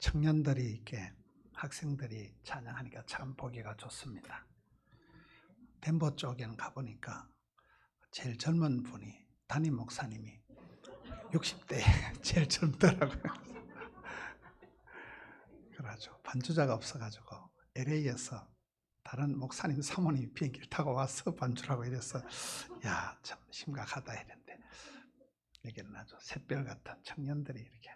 청년들이 이렇게 학생들이 찬양하니까 참 보기가 좋습니다. 덴버 쪽에는 가보니까 제일 젊은 분이 담임 목사님이 60대 제일 젊더라고요. 그러죠. 반주자가 없어가지고 LA에서 다른 목사님 사모님이 비행기를 타고 와서 반주라고 이래서 야, 참 심각하다 했는데 여기는 아주 샛별 같은 청년들이 이렇게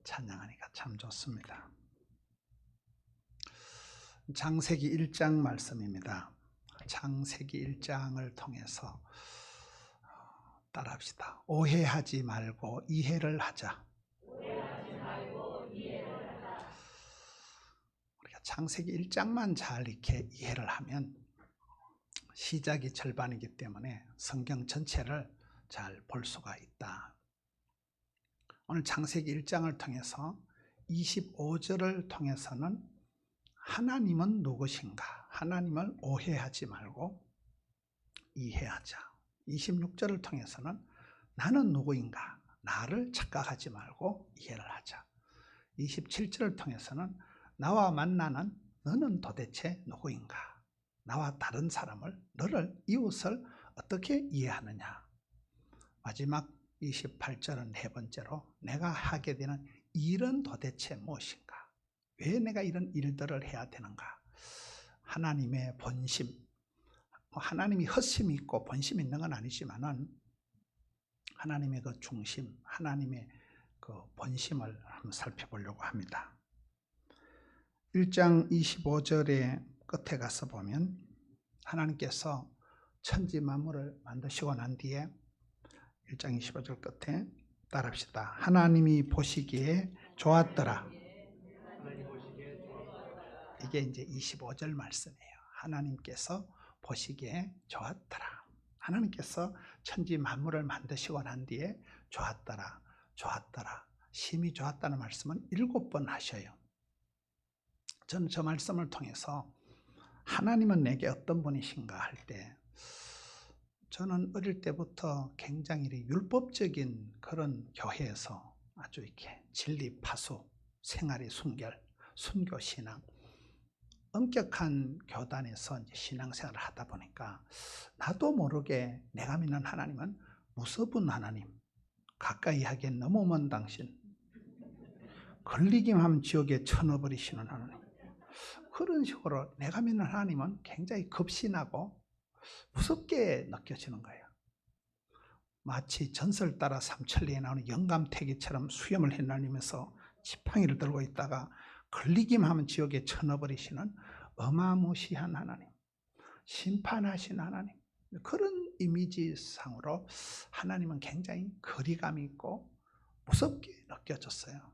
찬양하니까 참 좋습니다. 창세기 1장 말씀입니다. 창세기 1장을 통해서 따라합시다. 오해하지 말고 이해를 하자. 우리가 창세기 1장만 잘 이렇게 이해를 하면 시작이 절반이기 때문에 성경 전체를 잘 볼 수가 있다. 오늘 창세기 1장을 통해서 25절을 통해서는 하나님은 누구신가? 하나님을 오해하지 말고 이해하자. 26절을 통해서는 나는 누구인가? 나를 착각하지 말고 이해를 하자. 27절을 통해서는 나와 만나는 너는 도대체 누구인가? 나와 다른 사람을, 너를, 이웃을 어떻게 이해하느냐? 마지막 28절은 네 번째로 내가 하게 되는 일은 도대체 무엇인가? 왜 내가 이런 일들을 해야 되는가? 하나님의 본심, 하나님이 헛심이 있고 본심이 있는 건 아니지만은 하나님의 그 중심, 하나님의 그 본심을 한번 살펴보려고 합니다. 1장 25절의 끝에 가서 보면 하나님께서 천지 만물을 만드시고 난 뒤에 1장 25절 끝에 따라합시다. 하나님이 보시기에 좋았더라. 이게 이제 25절 말씀이에요. 하나님께서 보시기에 좋았더라. 하나님께서 천지 만물을 만드시고 난 뒤에 좋았더라, 좋았더라, 심히 좋았다는 말씀은 7번 하셔요. 저는 저 말씀을 통해서 하나님은 내게 어떤 분이신가 할 때 저는 어릴 때부터 굉장히 율법적인 그런 교회에서 아주 이렇게 진리 파수, 생활의 순결, 순교 신앙, 엄격한 교단에서 이제 신앙생활을 하다 보니까 나도 모르게 내가 믿는 하나님은 무서운 하나님, 가까이 하기엔 너무 먼 당신, 걸리기만 하면 지옥에 쳐넣어버리시는 하나님, 그런 식으로 내가 믿는 하나님은 굉장히 급신하고 무섭게 느껴지는 거예요. 마치 전설 따라 삼천리에 나오는 영감태기처럼 수염을 휘날리면서 지팡이를 들고 있다가 걸리기만 하면 지옥에 쳐넣어버리시는 어마무시한 하나님, 심판하신 하나님, 그런 이미지상으로 하나님은 굉장히 거리감이 있고 무섭게 느껴졌어요.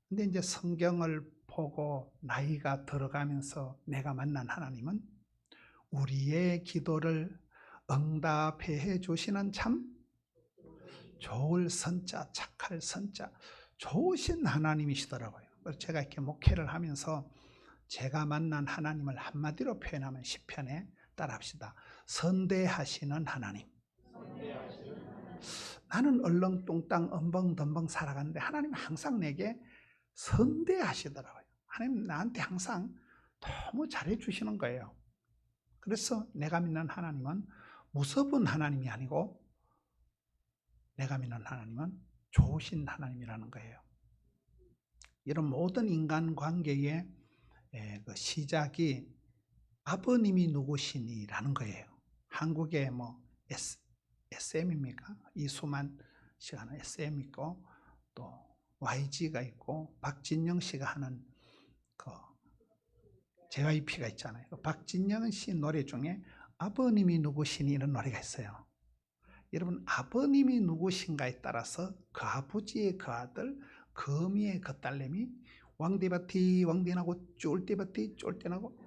근데 이제 성경을 보고 나이가 들어가면서 내가 만난 하나님은 우리의 기도를 응답해 주시는 참 좋을 선자, 착할 선자, 좋으신 하나님이시더라고요. 그래서 제가 이렇게 목회를 하면서 제가 만난 하나님을 한마디로 표현하면 시편에 따라합시다. 선대하시는 하나님. 나는 얼렁뚱땅 엄벙덤벙 살아가는데 하나님은 항상 내게 선대하시더라고요. 하나님 나한테 항상 너무 잘해 주시는 거예요. 그래서 내가 믿는 하나님은 무서운 하나님이 아니고 내가 믿는 하나님은 좋으신 하나님이라는 거예요. 이런 모든 인간관계의 그 시작이 아버님이 누구시니라는 거예요. 한국에 뭐 SM입니까? 이수만 씨가 하는 SM 있고 또 YG가 있고 박진영 씨가 하는 그 JYP가 있잖아요. 박진영 씨 노래 중에 아버님이 누구시니 이런 노래가 있어요. 여러분 아버님이 누구신가에 따라서 그 아버지의 그 아들, 그 어미의 그 딸내미, 왕대바티 왕대나고 쫄대바티 쫄대나고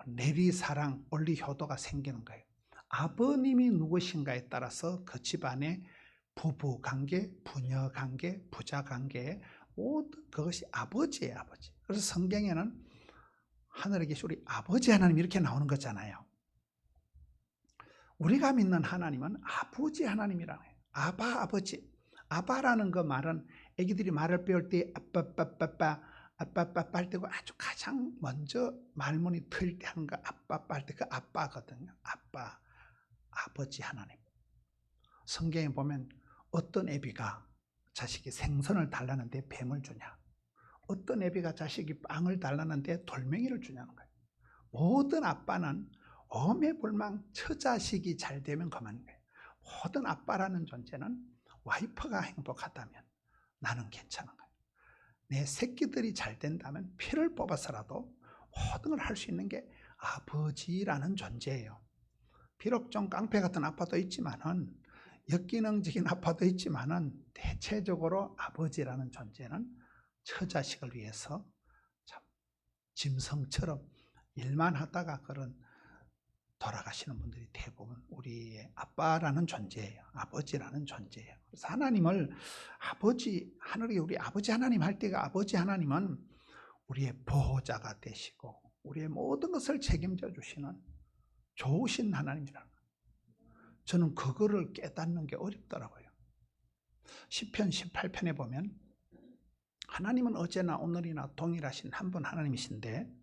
내리사랑 올리효도가 생기는 거예요. 아버님이 누구신가에 따라서 그 집안의 부부관계, 부녀관계, 부자관계의 모든 그것이 아버지예요. 아버지. 그래서 성경에는 하늘에 계신 우리 아버지 하나님 이렇게 나오는 거잖아요. 우리가 믿는 하나님은 아버지 하나님이라는 거예요. 아바 아버지. 아빠라는 그 말은 애기들이 말을 배울 때 아빠빠빠빠 아빠빠빠 할 때고 아주 가장 먼저 말문이 트일 때 하는 거 아빠빠 할 때 그 아빠거든요. 아빠, 아버지 하나님. 성경에 보면 어떤 애비가 자식이 생선을 달라는데 뱀을 주냐, 어떤 애비가 자식이 빵을 달라는데 돌멩이를 주냐는 거예요. 모든 아빠는 오매불망 처자식이 잘 되면 그만인 거예요. 모든 아빠라는 존재는 와이프가 행복하다면 나는 괜찮은 거예요. 내 새끼들이 잘 된다면 피를 뽑아서라도 모든 걸 할 수 있는 게 아버지라는 존재예요. 비록 좀 깡패 같은 아빠도 있지만은, 역기능적인 아빠도 있지만은, 대체적으로 아버지라는 존재는 처자식을 위해서 참 짐승처럼 일만 하다가 그런 돌아가시는 분들이 대부분 우리의 아빠라는 존재예요. 아버지라는 존재예요. 그래서 하나님을 아버지, 하늘에 우리 아버지 하나님 할 때가, 아버지 하나님은 우리의 보호자가 되시고 우리의 모든 것을 책임져 주시는 좋으신 하나님이라는 거예요. 저는 그거를 깨닫는 게 어렵더라고요. 시편 18편에 보면 하나님은 어제나 오늘이나 동일하신 한 분 하나님이신데,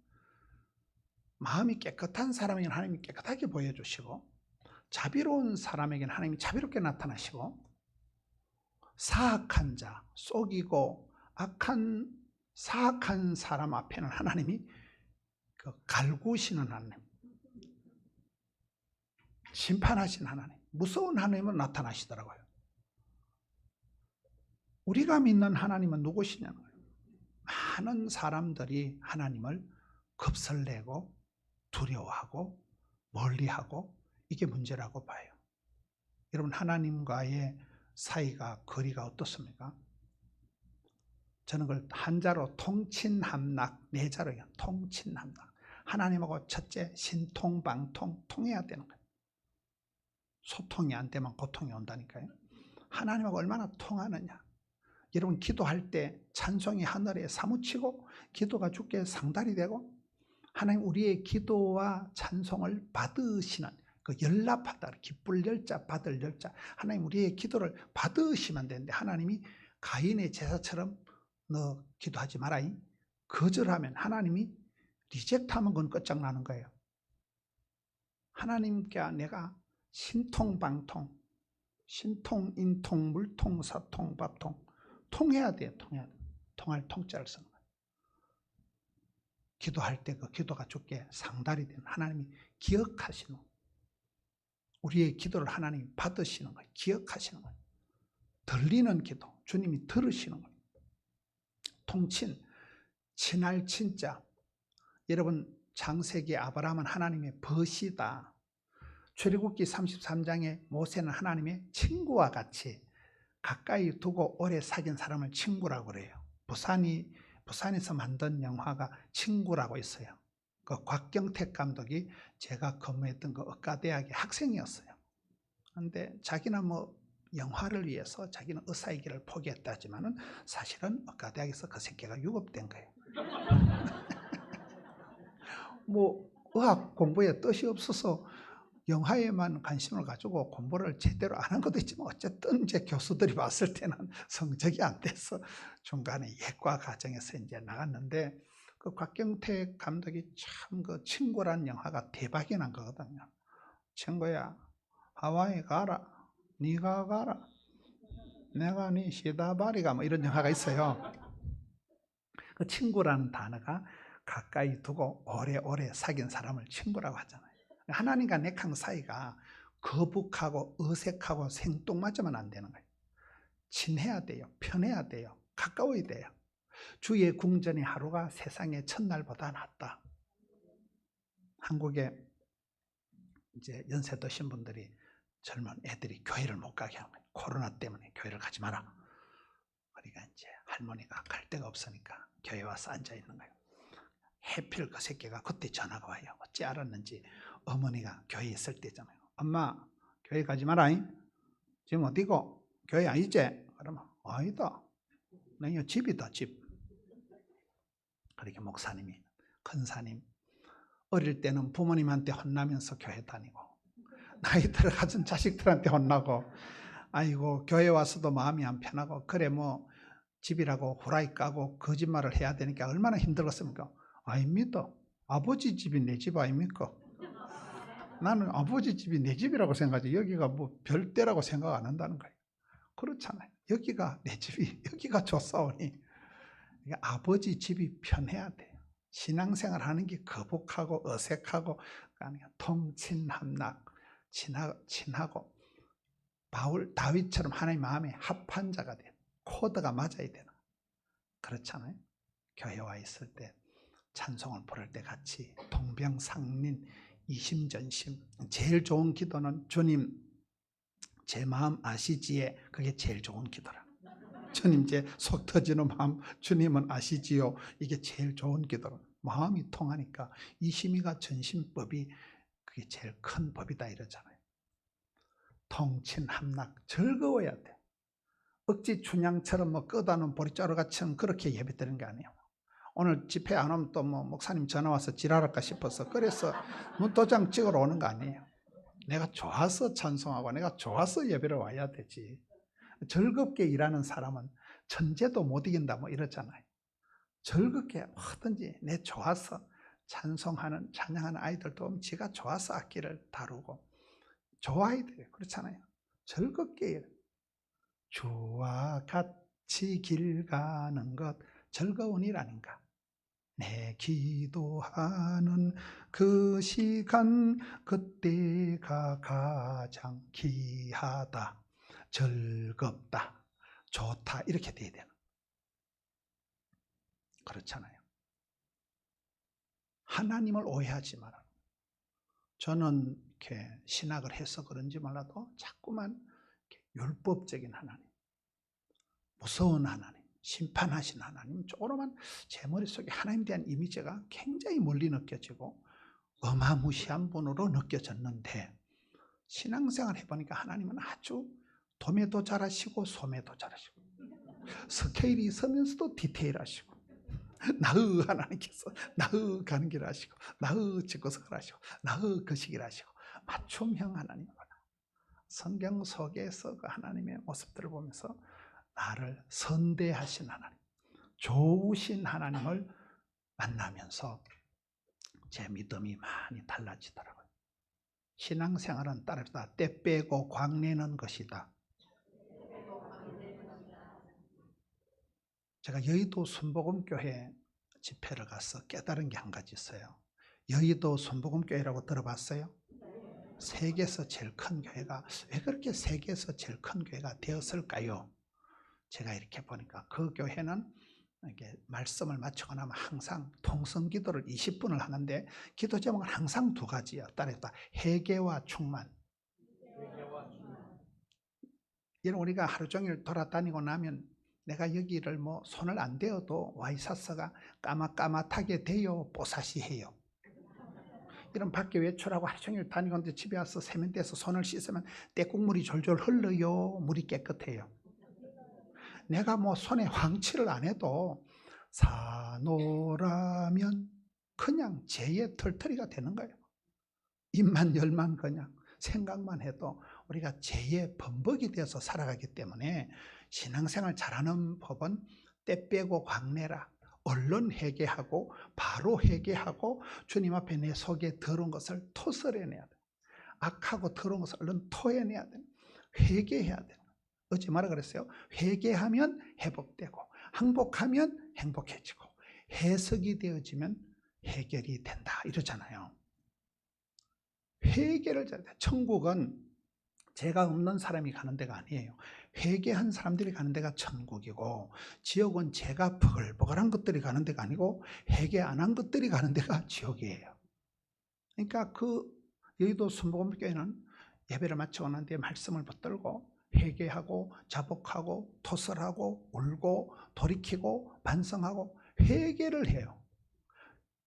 마음이 깨끗한 사람에게는 하나님이 깨끗하게 보여주시고, 자비로운 사람에게는 하나님이 자비롭게 나타나시고, 사악한 자, 속이고 악한 사악한 사람 앞에는 하나님이 갈구시는 하나님, 심판하신 하나님, 무서운 하나님은 나타나시더라고요. 우리가 믿는 하나님은 누구시냐는 거예요. 많은 사람들이 하나님을 겁설내고 두려워하고 멀리하고, 이게 문제라고 봐요. 여러분, 하나님과의 사이가, 거리가 어떻습니까? 저는 그걸 한자로 통친함락, 네 자로요. 통친함락. 하나님하고 첫째 신통방통, 통해야 되는 거예요. 소통이 안 되면 고통이 온다니까요. 하나님하고 얼마나 통하느냐. 여러분, 기도할 때 찬송이 하늘에 사무치고 기도가 주께 상달이 되고, 하나님 우리의 기도와 찬송을 받으시는, 그 연락받다, 기쁠 열자, 받을 열자, 하나님 우리의 기도를 받으시면 되는데, 하나님이 가인의 제사처럼 너 기도하지 마라, 거절하면 하나님이 리젝트하면 그건 끝장나는 거예요. 하나님께 내가 신통방통, 신통, 인통, 물통, 사통, 밥통, 통해야 돼요. 통해야 돼. 통할 통자를 쓰는 거예요. 기도할 때 그 기도가 주께 상달이 되는, 하나님이 기억하시는 거예요. 우리의 기도를 하나님이 받으시는 거예요. 기억하시는 거예요. 들리는 기도, 주님이 들으시는 거예요. 통친, 친할 친자. 여러분, 창세기 아브라함은 하나님의 벗이다. 출애굽기 33장에 모세는 하나님의 친구와 같이 가까이 두고 오래 사귄 사람을 친구라고 그래요. 부산에서 만든 영화가 친구라고 있어요. 그 곽경택 감독이 제가 근무했던 그 의과대학의 학생이었어요. 그런데 자기는 뭐 영화를 위해서 자기는 의사의 길을 포기했다지만은 사실은 의과대학에서 그 새끼가 유급된 거예요. 뭐 의학 공부에 뜻이 없어서 영화에만 관심을 가지고 공부를 제대로 안 한 것도 있지만, 어쨌든 이제 교수들이 봤을 때는 성적이 안 돼서 중간에 예과 과정에서 이제 나갔는데, 그 곽경택 감독이 참 그 친구라는 영화가 대박이 난 거거든요. 친구야, 하와이 가라, 네가 가라, 내가 네 시다바리가, 뭐 이런 영화가 있어요. 그 친구라는 단어가 가까이 두고 오래오래 사귄 사람을 친구라고 하잖아요. 하나님과 내강 사이가 거북하고 어색하고 생뚱맞으면 안 되는 거예요. 친해야 돼요. 편해야 돼요. 가까워야 돼요. 주의 궁전의 하루가 세상의 첫날보다 낫다. 한국에 이제 연세 드신 분들이, 젊은 애들이 교회를 못 가게 하는 거예요. 코로나 때문에 교회를 가지 마라. 그러니까 이제 할머니가 갈 데가 없으니까 교회 와서 앉아 있는 거예요. 해필 그 새끼가 그때 전화가 와요. 어찌 알았는지 어머니가 교회에 있을 때잖아요. 엄마, 교회 가지 마라. 지금 어디고? 교회 아니지? 그러면 아니다. 내 집이다, 집. 그렇게 목사님이, 큰사님, 어릴 때는 부모님한테 혼나면서 교회 다니고, 나이 들어가진 자식들한테 혼나고, 아이고 교회 와서도 마음이 안 편하고 그래 뭐 집이라고 후라이 까고 거짓말을 해야 되니까 얼마나 힘들었습니까? 아닙니다. 아버지 집이 내 집 아닙니까? 나는 아버지 집이 내 집이라고 생각하지 여기가 뭐 별대라고 생각 안 한다는 거예요. 그렇잖아요. 여기가 내 집이 여기가 좋사오니 아버지 집이 편해야 돼요. 신앙생활 하는 게 거북하고 어색하고 통친합락 친하고 다윗처럼 하나님 마음에 합한 자가 돼요. 코드가 맞아야 되는. 그렇잖아요. 교회 와 있을 때 찬송을 부를 때 같이 동병상린 이심전심. 제일 좋은 기도는 주님 제 마음 아시지에 그게 제일 좋은 기도라. 주님 제 속 터지는 마음 주님은 아시지요. 이게 제일 좋은 기도라. 마음이 통하니까 이심이가 전심법이 그게 제일 큰 법이다 이러잖아요. 통친합락 즐거워야 돼. 억지 춘향처럼 뭐 끄다는 보리자루같이 그렇게 예배드리는 게 아니에요. 오늘 집회 안 오면 또 뭐 목사님 전화 와서 지랄할까 싶어서 그래서 문도장 찍으러 오는 거 아니에요. 내가 좋아서 찬송하고 내가 좋아서 예배를 와야 되지. 즐겁게 일하는 사람은 천재도 못 이긴다 뭐 이러잖아요. 즐겁게 뭐든지 내 좋아서 찬송하는 찬양하는 아이들도 지가 좋아서 악기를 다루고 좋아야 돼요. 그렇잖아요. 즐겁게 주와 같이 길 가는 것 즐거운 일 아닌가. 내 기도하는 그 시간 그때가 가장 귀하다. 즐겁다. 좋다. 이렇게 돼야 되는. 그렇잖아요. 하나님을 오해하지 마라. 저는 이렇게 신학을 해서 그런지 몰라도 자꾸만 율법적인 하나님, 무서운 하나님, 심판하신 하나님 쪽으로만 제 머릿속에 하나님에 대한 이미지가 굉장히 멀리 느껴지고 어마무시한 분으로 느껴졌는데 신앙생활 해보니까 하나님은 아주 도매도 잘하시고 소매도 잘하시고 스케일이 있으면서도 디테일하시고 나의 하나님께서 나의 가는 길을 하시고 나의 집구석을 하시고 나의 거시기를 하시고 맞춤형 하나님입니다. 성경 속에서 그 하나님의 모습들을 보면서 나를 선대하신 하나님, 좋으신 하나님을 만나면서 제 믿음이 많이 달라지더라고요. 신앙생활은 따르다 때 빼고 광내는 것이다. 제가 여의도 순복음교회 집회를 가서 깨달은 게 한 가지 있어요. 여의도 순복음교회라고 들어봤어요? 세계에서 제일 큰 교회가 왜 그렇게 세계에서 제일 큰 교회가 되었을까요? 제가 이렇게 보니까 그 교회는 이렇게 말씀을 마치고 나면 항상 통성기도를 20분을 하는데 기도 제목은 항상 두 가지예요. 따라서 회개와 충만. 이런 우리가 하루 종일 돌아다니고 나면 내가 여기를 뭐 손을 안 대어도 와이사스가 까맣까맣하게 되어 뽀사시해요. 이런 밖에 외출하고 하루 종일 다니고 집에 와서 세면대에서 손을 씻으면 때국물이 졸졸 흘러요. 물이 깨끗해요. 내가 뭐 손에 황치를 안 해도 사노라면 그냥 죄의 털터리가 되는 거예요. 입만 열만 그냥 생각만 해도 우리가 죄의 범벅이 되어서 살아가기 때문에 신앙생활 잘하는 법은 때 빼고 광내라. 얼른 회개하고 바로 회개하고 주님 앞에 내 속에 더러운 것을 토설해내야 돼. 악하고 더러운 것을 얼른 토해내야 돼. 회개해야 돼. 어제 뭐라 그랬어요? 회개하면 회복되고 항복하면 행복해지고 해석이 되어지면 해결이 된다 이러잖아요. 회개를 잘해야 돼. 천국은 죄가 없는 사람이 가는 데가 아니에요. 회개한 사람들이 가는 데가 천국이고 지옥은 죄가 버글버글한 것들이 가는 데가 아니고 회개 안 한 것들이 가는 데가 지옥이에요. 그러니까 그 여의도 순복음교회는 예배를 마치고 난 뒤에 말씀을 붙들고 회개하고 자복하고 토설하고 울고 돌이키고 반성하고 회개를 해요.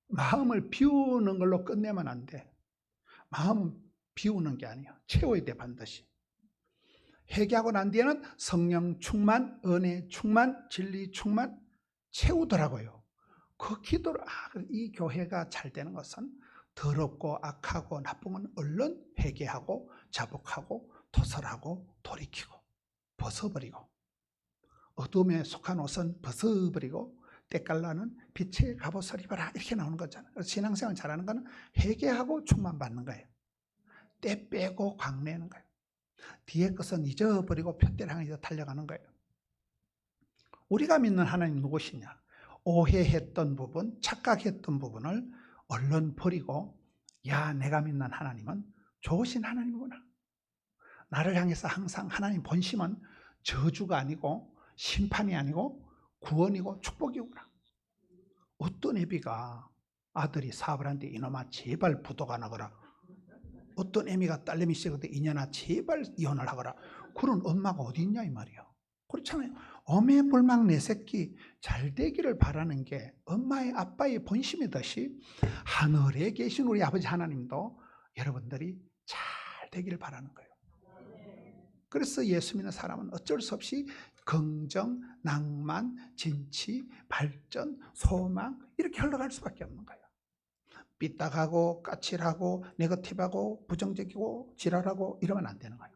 마음을 비우는 걸로 끝내면 안 돼. 마음은 비우는 게 아니에요. 채워야 돼 반드시. 회개하고 난 뒤에는 성령 충만, 은혜 충만, 진리 충만 채우더라고요. 그 기도를 이 교회가 잘 되는 것은 더럽고 악하고 나쁜 건 얼른 회개하고 자복하고 토설하고 돌이키고 벗어버리고 어둠에 속한 옷은 벗어버리고 때깔나는 빛의 갑옷을 입어라 이렇게 나오는 거잖아요. 그래서 신앙생활 잘하는 거는 회개하고 충만받는 거예요. 때 빼고 광내는 거예요. 뒤에 것은 잊어버리고 표대를 향해 달려가는 거예요. 우리가 믿는 하나님 누구시냐? 오해했던 부분, 착각했던 부분을 얼른 버리고 야, 내가 믿는 하나님은 좋으신 하나님이구나. 나를 향해서 항상 하나님 본심은 저주가 아니고 심판이 아니고 구원이고 축복이구나. 어떤 애비가 아들이 사업을 하는데 이놈아 제발 부도가 나거라. 어떤 애미가 딸내미 시작할 때 이년아 제발 이혼을 하거라. 그런 엄마가 어디 있냐 이 말이에요. 그렇잖아요. 어매불망 내 새끼 잘 되기를 바라는 게 엄마의 아빠의 본심이듯이 하늘에 계신 우리 아버지 하나님도 여러분들이 잘 되기를 바라는 거예요. 그래서 예수 믿는 사람은 어쩔 수 없이 긍정, 낭만, 진치, 발전, 소망 이렇게 흘러갈 수밖에 없는 거예요. 삐딱하고 까칠하고 네거티브하고 부정적이고 지랄하고 이러면 안 되는 거예요.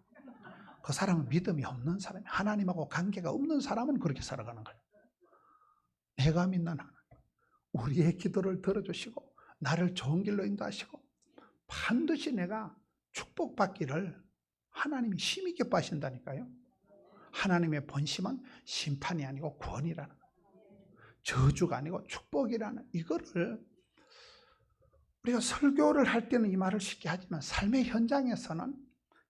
그 사람은 믿음이 없는 사람이에요. 하나님하고 관계가 없는 사람은 그렇게 살아가는 거예요. 내가 믿는 하나님, 우리의 기도를 들어주시고 나를 좋은 길로 인도하시고 반드시 내가 축복받기를 하나님이 힘있게 기뻐하신다니까요. 하나님의 본심은 심판이 아니고 구원이라는 거예요. 저주가 아니고 축복이라는 이거를 우리가 설교를 할 때는 이 말을 쉽게 하지만 삶의 현장에서는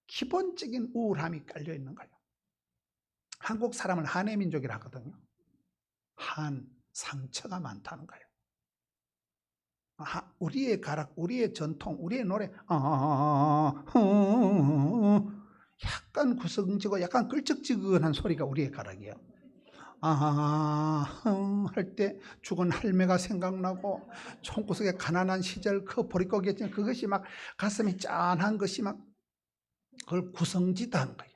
기본적인 우울함이 깔려 있는 거예요. 한국 사람을 한해 민족이라 하거든요. 한, 상처가 많다는 거예요. 우리의 가락, 우리의 전통, 우리의 노래 약간 구성지고 약간 끌적지근한 소리가 우리의 가락이에요. 할 때 죽은 할매가 생각나고 총구석에 가난한 시절 그 보릿고개였지만 그것이 막 가슴이 짠한 것이 막 그걸 구성지다한 거예요.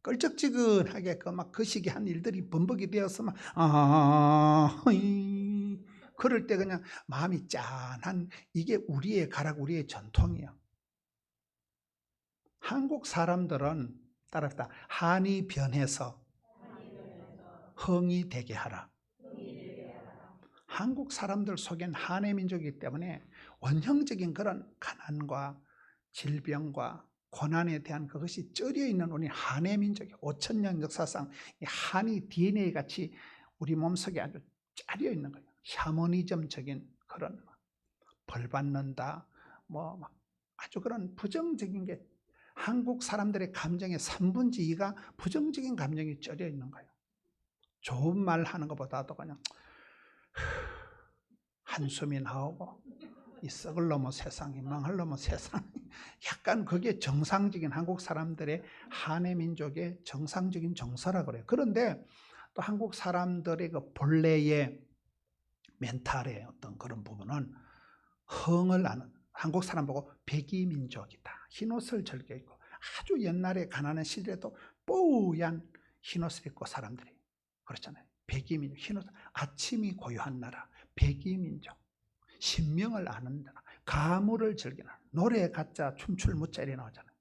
끌적지근하게 그 시기 한 일들이 번복이 되어서 막 그럴 때 그냥 마음이 짠한 이게 우리의 가락, 우리의 전통이에요. 한국 사람들은 따라합시다. 한이 변해서 흥이 되게 하라. 한국 사람들 속엔 한해 민족이기 때문에 원형적인 그런 가난과 질병과 고난에 대한 그것이 쩔여 있는 우리 한해 민족이 5,000년 역사상 이 한이 DNA 같이 우리 몸속에 아주 짜려 있는 거예요. 샤머니즘적인 그런 벌 받는다, 아주 그런 부정적인 게 한국 사람들의 감정의 3분의 2가 부정적인 감정이 쩔여 있는 거예요. 좋은 말 하는 것보다도 그냥 한숨이 나오고 이 썩을 놈의 세상이 망할 놈의 세상 약간 그게 정상적인 한국 사람들의 한해 민족의 정상적인 정서라 그래요. 그런데 또 한국 사람들의 그 본래의 멘탈의 어떤 그런 부분은 흥을 아는 한국 사람 보고 백이민족이다. 흰옷을 즐겨 입고 아주 옛날에 가난한 시대에도 뽀얀 흰옷을 입고 사람들이 그렇잖아요. 백이민족, 흰옷, 아침이 고요한 나라, 백이민족, 신명을 아는 나라, 가물을 즐기는 노래 가짜 춤출 무짜리 나오잖아요.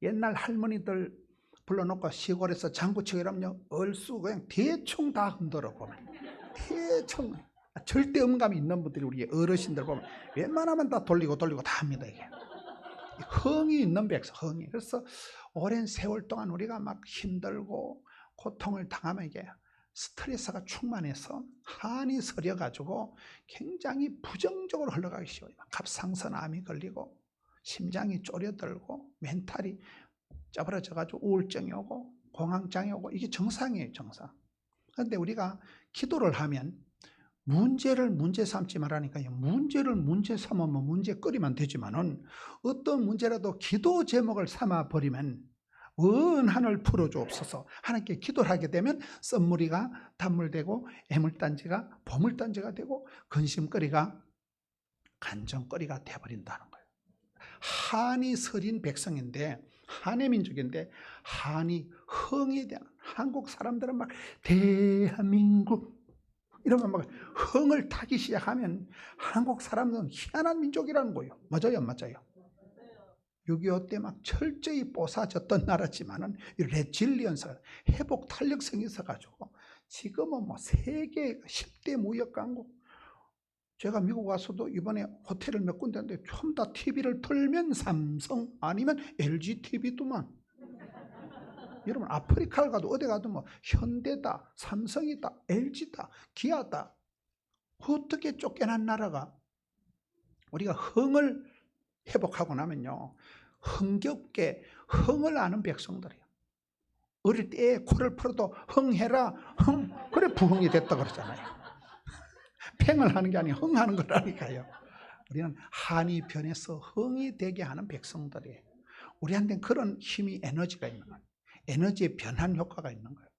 옛날 할머니들 불러놓고 시골에서 장구치고 이러면요 얼쑤 그냥 대충 다 흔들어 보면 대충 절대 음감이 있는 분들이 우리 어르신들 보면 웬만하면 다 돌리고 다 합니다. 이게 흥이 있는 백성, 흥이. 그래서 오랜 세월 동안 우리가 막 힘들고 고통을 당하면 이게 스트레스가 충만해서 한이 서려가지고 굉장히 부정적으로 흘러가기 쉬워요. 갑상선암이 걸리고 심장이 쪼려들고 멘탈이 짜부러져가지고 우울증이 오고 공황장애 오고 이게 정상이에요, 정상. 그런데 우리가 기도를 하면 문제를 문제 삼지 말라니까요. 문제를 문제 삼으면 문제거리만 되지만은 어떤 문제라도 기도 제목을 삼아 버리면 원한을 풀어주옵소서 하나님께 기도를 하게 되면 썸무리가 단물되고 애물단지가 보물단지가 되고 근심거리가 간정거리가 되어버린다는 거예요. 한이 서린 백성인데 한의 민족인데 한이 흥이 되는 한국 사람들은 막 대한민국 이러면 막 흥을 타기 시작하면 한국 사람들은 희한한 민족이라는 거예요. 맞아요, 안 맞아요? 6.25 때 막 철저히 뽀사졌던 나라지만은 레질리언스가 회복 탄력성이 있어가지고 지금은 뭐 세계 10대 무역 강국. 제가 미국 와서도 이번에 호텔을 몇 군데인데 전부 다 TV를 틀면 삼성 아니면 LG TV도만. 여러분 아프리카를 가도 어디 가도 뭐 현대다, 삼성이다, LG다, 기아다. 어떻게 쫓겨난 나라가. 우리가 흥을 회복하고 나면요, 흥겹게 흥을 아는 백성들이에요. 어릴 때 코를 풀어도 흥해라, 흥. 그래 부흥이 됐다 그러잖아요. 팽을 하는 게 아니라 흥하는 거라니까요. 우리는 한이 변해서 흥이 되게 하는 백성들이에요. 우리한테는 그런 힘이, 에너지가 있는 거예요. 에너지의 변환 효과가 있는 거예요.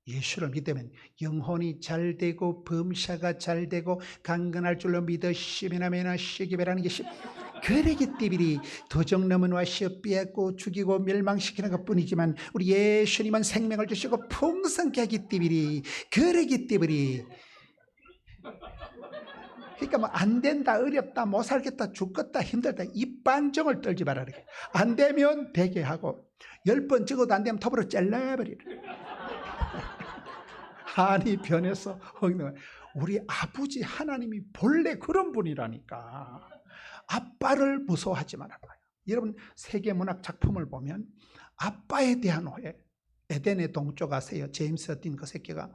예수를 믿으면 영혼이 잘 되고 범사가 잘 되고 강건할 줄로 믿으시면 시기배라는 것이 그러기 때문에 도적놈은 와시어 빼앗고 죽이고 멸망시키는 것뿐이지만 우리 예수님은 생명을 주시고 풍성케 하기 때문에 그러기 때문에. 그러니까 뭐 안 된다, 어렵다, 못 살겠다, 죽겠다, 힘들다 이 반정을 떨지 말아라. 안 되면 되게 하고 10번 찍어도 안 되면 톱으로 잘라버리라. 한이 변해서 우리 아버지 하나님이 본래 그런 분이라니까. 아빠를 무서워하지 말아요. 여러분 세계문학 작품을 보면 아빠에 대한 오해. 에덴의 동쪽 아세요? 제임스 딘 그 새끼가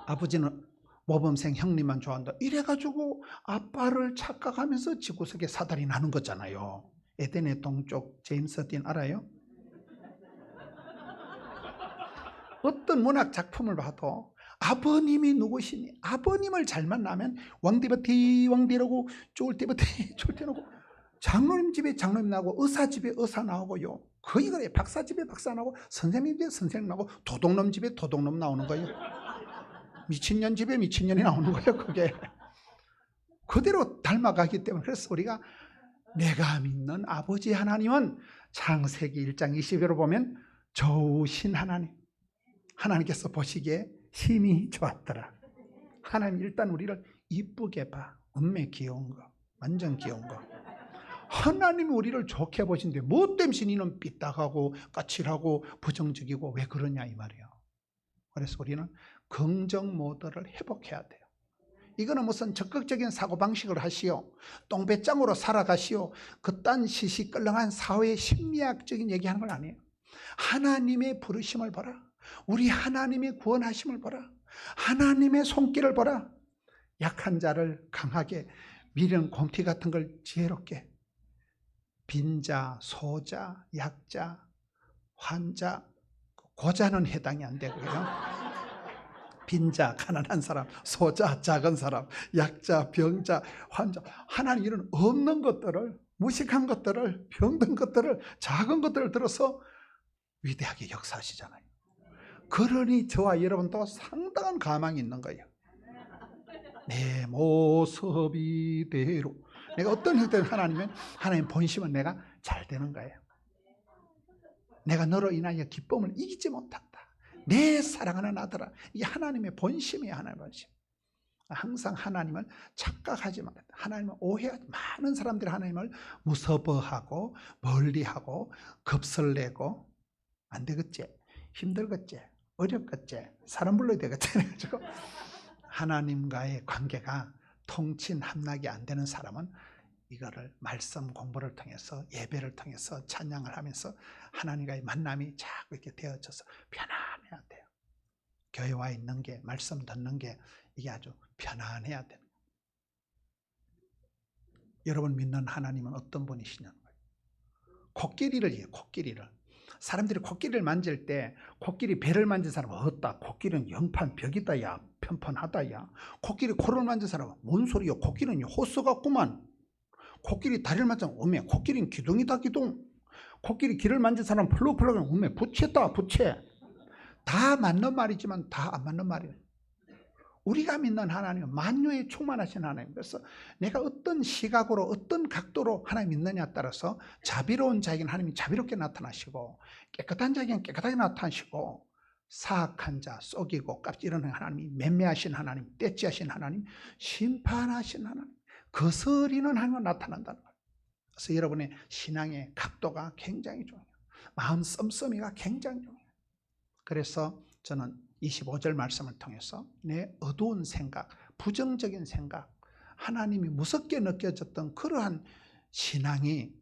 아버지는 모범생 형님만 좋아한다 이래가지고 아빠를 착각하면서 지구석에 사달이 나는 거잖아요. 에덴의 동쪽 제임스 딘 알아요? 어떤 문학 작품을 봐도 아버님이 누구시니? 아버님을 잘 만나면 왕디버티 왕디라고 좋을 때버티 좋을 때 나오고 장로님 집에 장로님 나오고 의사 집에 의사 나오고요. 거의 그래. 박사 집에 박사 나오고 선생님 집에 선생님 나오고 도둑놈 집에 도둑놈 나오는 거예요. 미친년 집에 미친년이 나오는 거예요. 그게 그대로 닮아가기 때문에. 그래서 우리가 내가 믿는 아버지 하나님은 창세기 1장 20절을 보면 좋으신 하나님. 하나님께서 보시기에 힘이 좋았더라. 하나님 일단 우리를 이쁘게 봐. 엄매 귀여운 거, 완전 귀여운 거. 하나님이 우리를 좋게 보신데 뭐 때문에 니는 삐딱하고 까칠하고 부정적이고 왜 그러냐 이 말이에요. 그래서 우리는 긍정 모드를 회복해야 돼요. 이거는 무슨 적극적인 사고방식을 하시오, 똥배짱으로 살아가시오, 그딴 시시껄렁한 사회 심리학적인 얘기하는 건 아니에요. 하나님의 부르심을 보라. 우리 하나님의 구원하심을 보라. 하나님의 손길을 보라. 약한 자를 강하게, 미련 곰티 같은 걸 지혜롭게, 빈자, 소자, 약자, 환자, 고자는 해당이 안 되고요. 빈자, 가난한 사람, 소자, 작은 사람, 약자, 병자, 환자. 하나님 이런 없는 것들을, 무식한 것들을, 병든 것들을, 작은 것들을 들어서 위대하게 역사하시잖아요. 그러니 저와 여러분도 상당한 가망이 있는 거예요. 내 모습 이대로. 내가 어떤 형태를 하나님은 하나님 본심은 내가 잘 되는 거예요. 내가 너로 인하여 기쁨을 이기지 못한다. 내 사랑하는 아들아. 이게 하나님의 본심이에요. 하나님의 본심. 항상 하나님을 착각하지 말아야 돼. 하나님을 오해하지. 많은 사람들이 하나님을 무서워하고 멀리하고 겁설내고 안 되겠지, 힘들겠지, 어렵겠지, 사람 불러야 되겠지. 그래가지고 하나님과의 관계가 통친함락이 안 되는 사람은 이거를 말씀 공부를 통해서, 예배를 통해서, 찬양을 하면서 하나님과의 만남이 자꾸 이렇게 되어져서 편안해야 돼요. 교회 와 있는 게, 말씀 듣는 게 이게 아주 편안해야 돼요. 여러분 믿는 하나님은 어떤 분이시냐는 거예요. 코끼리를 해요. 코끼리를. 사람들이 코끼리를 만질 때 코끼리 배를 만진 사람은 없다. 코끼리는 영판 벽이다 야, 편편하다 야. 코끼리 코를 만진 사람은 뭔 소리야, 코끼리는 호수 같구만. 코끼리 다리를 만지면 어메 코끼리는 기둥이다 기둥. 코끼리 귀를 만진 사람은 펄럭펄럭 어메 부채다 부채. 다 맞는 말이지만 다 안 맞는 말이에요. 우리가 믿는 하나님은 만유에 충만하신 하나님. 그래서 내가 어떤 시각으로 어떤 각도로 하나님 믿느냐에 따라서 자비로운 자에게는 하나님이 자비롭게 나타나시고, 깨끗한 자에게는 깨끗하게 나타나시고, 사악한 자, 속이고 깝치는 하나님이 맹매하신 하나님, 떼찌하신 하나님, 심판하신 하나님, 거스리는 하나님은 나타난다는 거예요. 그래서 여러분의 신앙의 각도가 굉장히 중요해요. 마음 씀씀이가 굉장히 중요해요. 그래서 저는 25절 말씀을 통해서 내 어두운 생각, 부정적인 생각, 하나님이 무섭게 느껴졌던 그러한 신앙이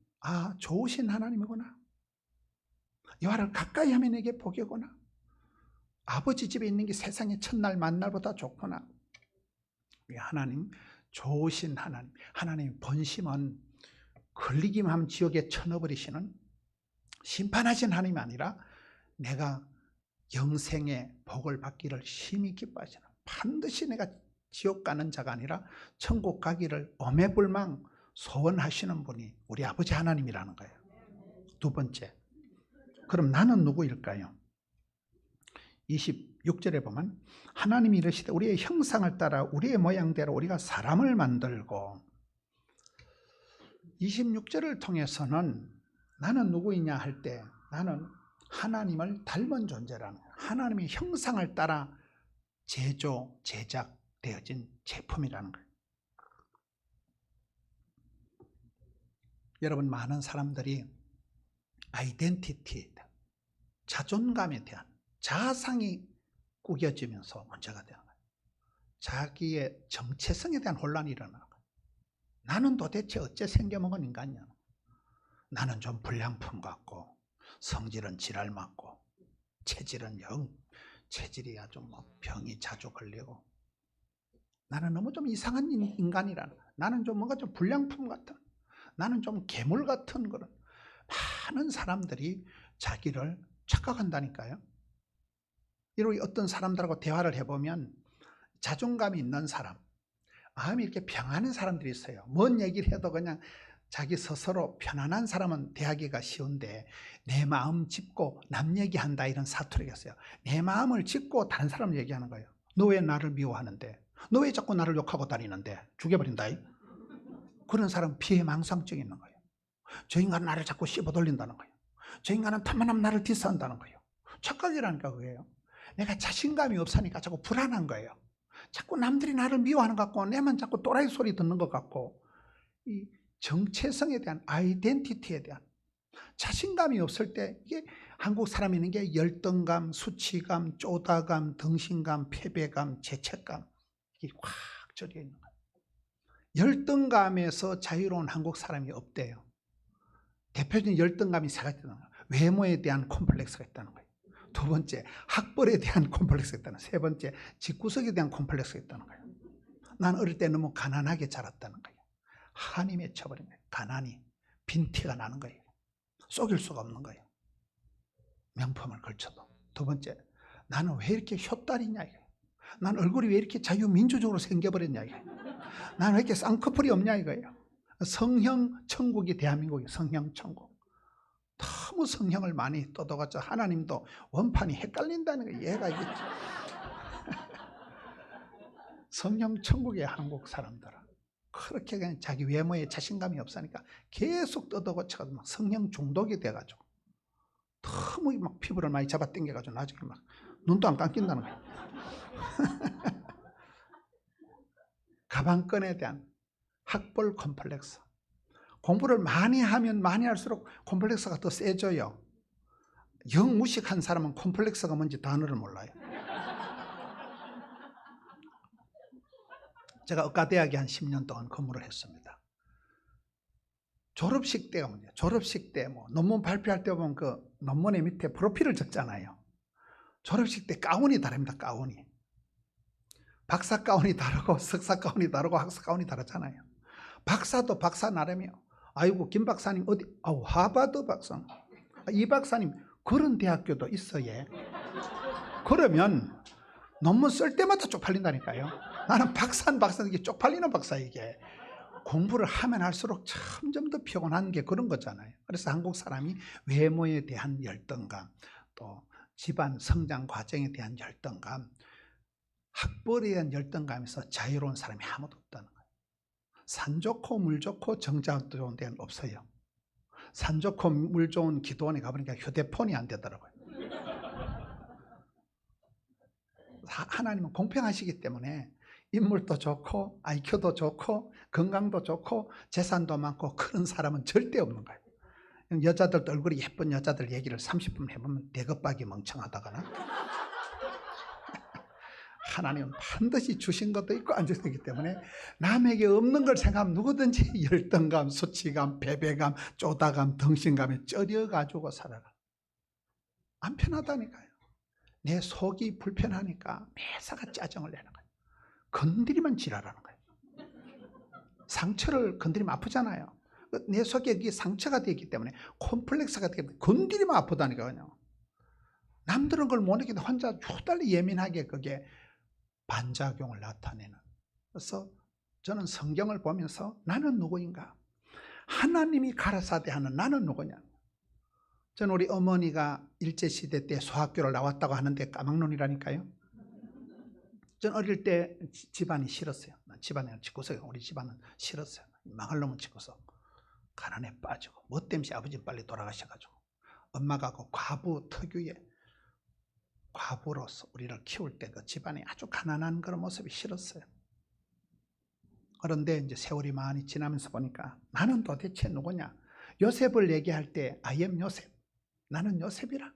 좋으신 하나님이구나. 여호와를 가까이 하면 내게 복이구나. 아버지 집에 있는 게 세상의 첫날 만날보다 좋구나. 우리 하나님 좋으신 하나님, 하나님의 본심은 걸리기만 하면 지옥에 쳐넣어버리시는 심판하신 하나님이 아니라 내가 영생의 복을 받기를 심히 기뻐하시는, 반드시 내가 지옥 가는 자가 아니라 천국 가기를 오매불망 소원하시는 분이 우리 아버지 하나님이라는 거예요. 두 번째, 그럼 나는 누구일까요? 26절에 보면 하나님이 이르시되 우리의 형상을 따라 우리의 모양대로 우리가 사람을 만들고, 26절을 통해서는 나는 누구이냐 할 때 나는 하나님을 닮은 존재라는 거예요. 하나님의 형상을 따라 제작되어진 제품이라는 거예요. 여러분, 많은 사람들이 아이덴티티에 대한, 자존감에 대한 자아상이 꾸겨지면서 문제가 되는 거예요. 자기의 정체성에 대한 혼란이 일어나는 거예요. 나는 도대체 어째 생겨먹은 인간이냐. 나는 좀 불량품 같고 성질은 지랄 맞고 체질은 체질이 아주 병이 자주 걸리고, 나는 너무 좀 이상한 인간이라는 거예요. 나는 좀 뭔가 좀 불량품 같은, 나는 좀 괴물 같은 그런, 많은 사람들이 자기를 착각한다니까요. 이렇게 어떤 사람들하고 대화를 해보면 자존감이 있는 사람, 마음이 이렇게 평안한 사람들이 있어요. 뭔 얘기를 해도 그냥 자기 스스로 편안한 사람은 대하기가 쉬운데, 내 마음 짚고 남 얘기한다 이런 사투리가 있어요. 내 마음을 짚고 다른 사람 얘기하는 거예요. 너 왜 나를 미워하는데? 너 왜 자꾸 나를 욕하고 다니는데? 죽여버린다. 그런 사람은 피해망상증이 있는 거예요. 저 인간은 나를 자꾸 씹어돌린다는 거예요. 저 인간은 탐만하면 나를 디스한다는 거예요. 착각이라니까 그게요. 내가 자신감이 없으니까 자꾸 불안한 거예요. 자꾸 남들이 나를 미워하는 것 같고 내만 자꾸 또라이 소리 듣는 것 같고, 이 정체성에 대한, 아이덴티티에 대한 자신감이 없을 때 이게 한국 사람이 있는 게 열등감, 수치감, 쪼다감, 등신감, 패배감, 죄책감, 이게 확 절여 있는 거예요. 열등감에서 자유로운 한국 사람이 없대요. 대표적인 열등감이 세 가지가 있는 거예요. 외모에 대한 콤플렉스가 있다는 거예요. 두 번째, 학벌에 대한 콤플렉스가 있다는 거예요. 세 번째, 집구석에 대한 콤플렉스가 있다는 거예요. 난 어릴 때 너무 가난하게 자랐다는 거예요. 하나님에 쳐버린 거예요. 가난이 빈티가 나는 거예요. 속일 수가 없는 거예요. 명품을 걸쳐도. 두 번째, 나는 왜 이렇게 효딸이냐 이거예요. 난 얼굴이 왜 이렇게 자유민주적으로 생겨버렸냐 이거예요. 나는 왜 이렇게 쌍꺼풀이 없냐 이거예요. 성형 천국이 대한민국이에요. 성형 천국. 너무 성형을 많이 떠도가지고 하나님도 원판이 헷갈린다는 거예요. 얘가 이게 성형 천국이에요. 한국 사람들은 그렇게 그냥 자기 외모에 자신감이 없으니까 계속 뜯어고쳐가지고 막 성형 중독이 돼가지고 너무 막 피부를 많이 잡아당겨가지고 나중에 막 눈도 안 감긴다는 거예요. 가방끈에 대한 학벌 콤플렉스. 공부를 많이 하면 많이 할수록 콤플렉스가 더 세져요. 영 무식한 사람은 콤플렉스가 뭔지 단어를 몰라요. 제가 의과대학에 한 10년 동안 근무를 했습니다. 졸업식 때가 문제예요. 졸업식 때 논문 발표할 때 보면 그 논문의 밑에 프로필을 적잖아요. 졸업식 때 가운이 다릅니다. 가운이. 박사 가운이 다르고 석사 가운이 다르고 학사 가운이 다르잖아요. 박사도 박사 나름이요. 아이고 김 박사님 어디? 하버드 박사. 이 박사님 그런 대학교도 있어요. 그러면 논문 쓸 때마다 쪽팔린다니까요. 나는 박사는 이게 쪽팔리는 박사. 이게 공부를 하면 할수록 점점 더 피곤한 게 그런 거잖아요. 그래서 한국 사람이 외모에 대한 열등감, 또 집안 성장 과정에 대한 열등감, 학벌에 대한 열등감에서 자유로운 사람이 아무도 없다는 거예요. 산 좋고 물 좋고 정자 좋은 데는 없어요. 산 좋고 물 좋은 기도원에 가보니까 휴대폰이 안 되더라고요. 하나님은 공평하시기 때문에 인물도 좋고 IQ도 좋고 건강도 좋고 재산도 많고 그런 사람은 절대 없는 거예요. 여자들도 얼굴이 예쁜 여자들 얘기를 30분 해보면 대급박이 멍청하다거나 하나님은 반드시 주신 것도 있고 안 주신 것이기 때문에 남에게 없는 걸 생각하면 누구든지 열등감, 수치감, 패배감, 쪼다감, 덩신감에 쩔여가지고 살아가. 안 편하다니까요. 내 속이 불편하니까 매사가 짜증을 내는 거예요. 건드리면 지랄하는 거예요. 상처를 건드리면 아프잖아요. 내 속에 이게 상처가 되기 때문에 콤플렉스가 되기 때문에 건드리면 아프다니까 그냥. 남들은 그걸 못 느끼는데 혼자 후달리 예민하게 그게 반작용을 나타내는. 그래서 저는 성경을 보면서 나는 누구인가? 하나님이 가라사대 하는 나는 누구냐? 저는 우리 어머니가 일제시대 때 소학교를 나왔다고 하는데 까막눈이라니까요. 전 어릴 때 집안이 싫었어요. 집안에 짓고서 우리 집안은 싫었어요. 망할 놈은 짓고서 가난에 빠지고 뭐 때문에 아버지 빨리 돌아가셔가지고 엄마가 그 과부 특유의 과부로서 우리를 키울 때 그 집안이 아주 가난한 그런 모습이 싫었어요. 그런데 이제 세월이 많이 지나면서 보니까 나는 도대체 누구냐? 요셉을 얘기할 때 I am 요셉. 나는 요셉이라.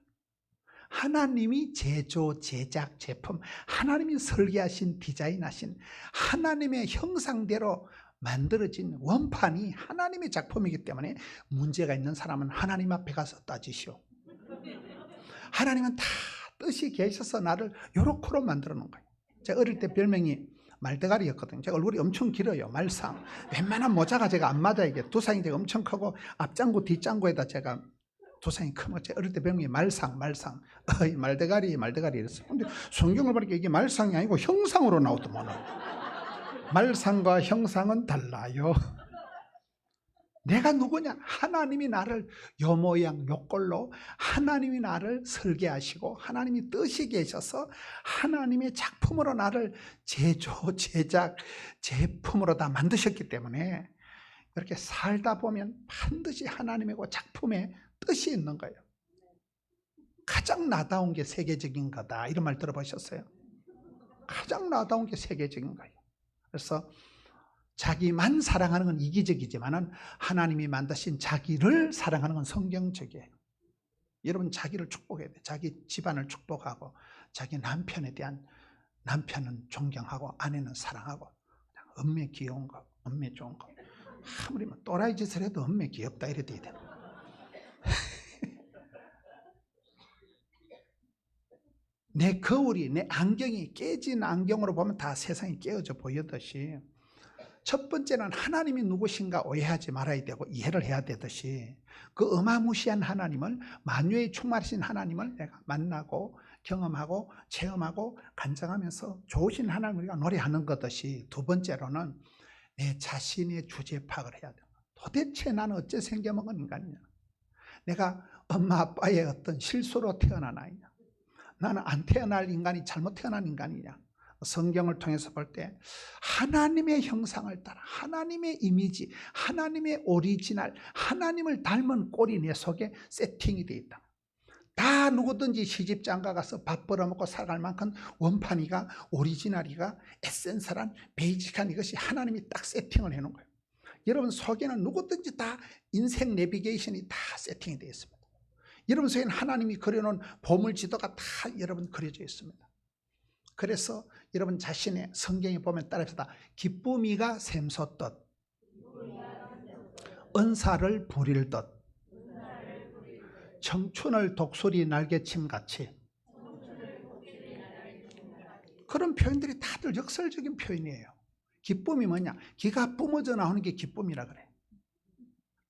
하나님이 제조, 제작, 제품, 하나님이 설계하신 디자인하신 하나님의 형상대로 만들어진 원판이 하나님의 작품이기 때문에 문제가 있는 사람은 하나님 앞에 가서 따지시오. 하나님은 다 뜻이 계셔서 나를 요렇게로 만들어 놓은 거예요. 제가 어릴 때 별명이 말대가리였거든요. 제가 얼굴이 엄청 길어요. 말상. 웬만한 모자가 제가 안 맞아. 이게 두상이 제가 엄청 크고 앞장구 뒷장구에다 제가 두상이 크면 제가 어릴 때 별명이 말상. 말대가리 이랬어요. 근데 성경을 보니까 이게 말상이 아니고 형상으로 나오더만. 말상과 형상은 달라요. 내가 누구냐? 하나님이 나를 요 모양 요 꼴로 하나님이 나를 설계하시고 하나님이 뜻이 계셔서 하나님의 작품으로 나를 제조, 제작, 제품으로 다 만드셨기 때문에 이렇게 살다 보면 반드시 하나님의 그 작품에 뜻이 있는 거예요. 가장 나다운 게 세계적인 거다 이런 말 들어보셨어요? 가장 나다운 게 세계적인 거예요. 그래서 자기만 사랑하는 건 이기적이지만 하나님이 만드신 자기를 사랑하는 건 성경적이에요. 여러분 자기를 축복해야 돼요. 자기 집안을 축복하고 자기 남편에 대한 남편은 존경하고 아내는 사랑하고 엄매 귀여운 거, 엄매 좋은 거. 아무리 또라이 짓을 해도 엄매 귀엽다 이래 돼야 돼요. 내 거울이 내 안경이 깨진 안경으로 보면 다 세상이 깨어져 보이듯이 첫 번째는 하나님이 누구신가 오해하지 말아야 되고 이해를 해야 되듯이 그 어마무시한 하나님을 만유에 충만하신 하나님을 내가 만나고 경험하고 체험하고 간증하면서 좋으신 하나님을 우리가 노래하는 것듯이 두 번째로는 내 자신의 주제 파악을 해야 돼요. 도대체 나는 어째 생겨먹은 인간이냐? 내가 엄마 아빠의 어떤 실수로 태어난 아이냐? 나는 안 태어날 인간이 잘못 태어난 인간이냐? 성경을 통해서 볼 때 하나님의 형상을 따라 하나님의 이미지, 하나님의 오리지널, 하나님을 닮은 꼴이 내 속에 세팅이 되어 있다. 다 누구든지 시집장가 가서 밥 벌어먹고 살아갈 만큼 원판이가 오리지널이가 에센셜한 베이직한 이것이 하나님이 딱 세팅을 해놓은 거예요. 여러분 속에는 누구든지 다 인생 내비게이션이 다 세팅이 되어 있습니다. 여러분 속에는 하나님이 그려놓은 보물지도가 다 여러분 그려져 있습니다. 그래서 여러분 자신의 성경에 보면 따라합시다. 기쁨이가 샘솟듯 은사를 부릴 듯 청춘을 독수리 날개침같이 그런 표현들이 다들 역설적인 표현이에요. 기쁨이 뭐냐? 기가 뿜어져 나오는 게 기쁨이라 그래.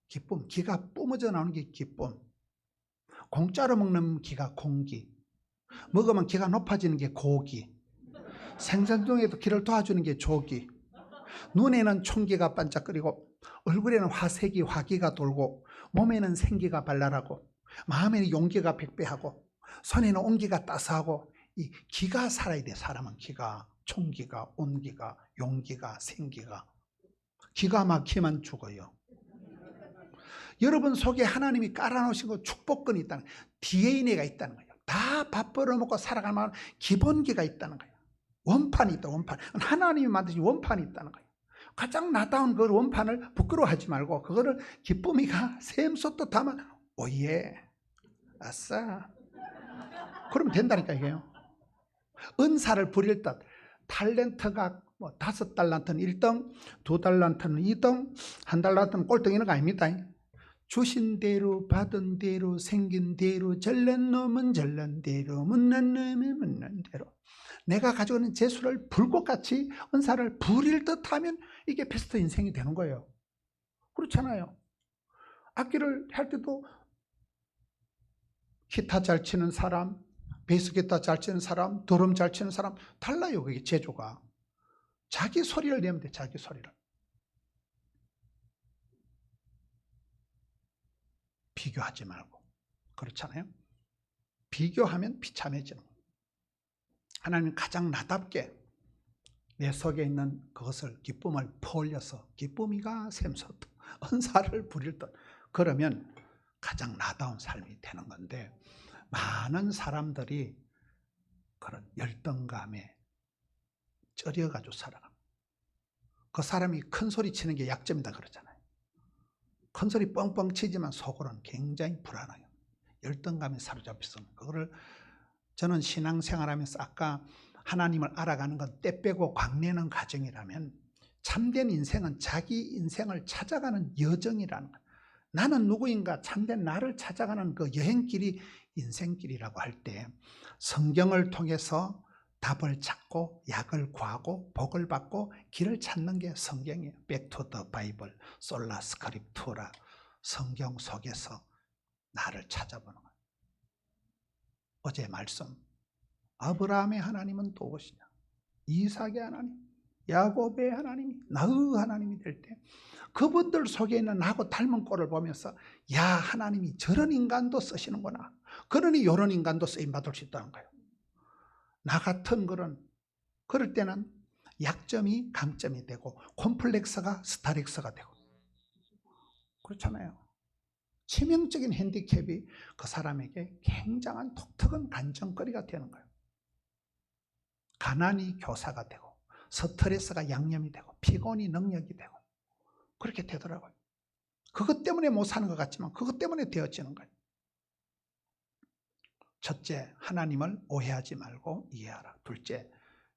기쁨, 기가 뿜어져 나오는 게 기쁨. 공짜로 먹는 기가 공기, 먹으면 기가 높아지는 게 고기, 생산 중에도 기를 도와주는 게 조기, 눈에는 총기가 반짝거리고 얼굴에는 화색이 화기가 돌고 몸에는 생기가 발랄하고 마음에는 용기가 백배하고 손에는 온기가 따스하고 이 기가 살아야 돼. 사람은 기가, 총기가, 온기가, 용기가, 생기가. 기가 막히면 죽어요. 여러분 속에 하나님이 깔아놓으신 거 축복권이 있다는 거예요. DNA가 있다는 거예요. 다 밥 벌어먹고 살아갈 만한 기본기가 있다는 거예요. 원판이 있다. 원판. 하나님이 만드신 원판이 있다는 거예요. 가장 나다운 그 원판을 부끄러워하지 말고 그거를 기쁨이가 샘솟듯 하면 오예 아싸 그러면 된다니까 이게요. 은사를 부릴 듯 탤런트가 뭐 5달란트는 1등, 2달란트는 2등, 1달란트는 꼴등 이런 거 아닙니다. 주신 대로 받은 대로 생긴 대로 절난 놈은 절난 대로 못난 놈은 못난 대로 내가 가지고 있는 재수를 불꽃같이 은사를 부릴 듯 하면 이게 베스트 인생이 되는 거예요. 그렇잖아요. 악기를 할 때도 기타 잘 치는 사람, 베이스 기타 잘 치는 사람, 드럼 잘 치는 사람 달라요. 그게 제조가. 자기 소리를 내면 돼. 자기 소리를. 비교하지 말고. 그렇잖아요. 비교하면 비참해지는 거예요. 하나님은 가장 나답게 내 속에 있는 그것을 기쁨을 퍼올려서 기쁨이가 샘솟듯 은사를 부릴 듯 그러면 가장 나다운 삶이 되는 건데 많은 사람들이 그런 열등감에 쩔여가지고 살아가. 그 사람이 큰 소리 치는 게 약점이다 그러잖아요. 큰 소리 뻥뻥 치지만 속으로는 굉장히 불안해요. 열등감에 사로잡혀서 그거를 저는 신앙생활하면서 아까 하나님을 알아가는 건 때 빼고 광내는 과정이라면 참된 인생은 자기 인생을 찾아가는 여정이라는 거예요. 나는 누구인가 참된 나를 찾아가는 그 여행길이 인생길이라고 할 때 성경을 통해서 답을 찾고 약을 구하고 복을 받고 길을 찾는 게 성경이에요. Back to the Bible, 솔라 스크립투라 성경 속에서 나를 찾아보는 거예요. 어제 말씀 아브라함의 하나님은 또 무엇이냐? 이삭의 하나님, 야곱의 하나님이 나의 하나님이 될 때 그분들 속에 있는 나하고 닮은 꼴을 보면서 야 하나님이 저런 인간도 쓰시는구나. 그러니 이런 인간도 쓰임받을 수 있다는 거예요. 나 같은 그럴 때는 약점이 강점이 되고 콤플렉스가 스타렉스가 되고 그렇잖아요. 치명적인 핸디캡이 그 사람에게 굉장한 독특한 간증거리가 되는 거예요. 가난이 교사가 되고 스트레스가 양념이 되고 피곤이 능력이 되고 그렇게 되더라고요. 그것 때문에 못 사는 것 같지만 그것 때문에 되어지는 거예요. 첫째, 하나님을 오해하지 말고 이해하라. 둘째,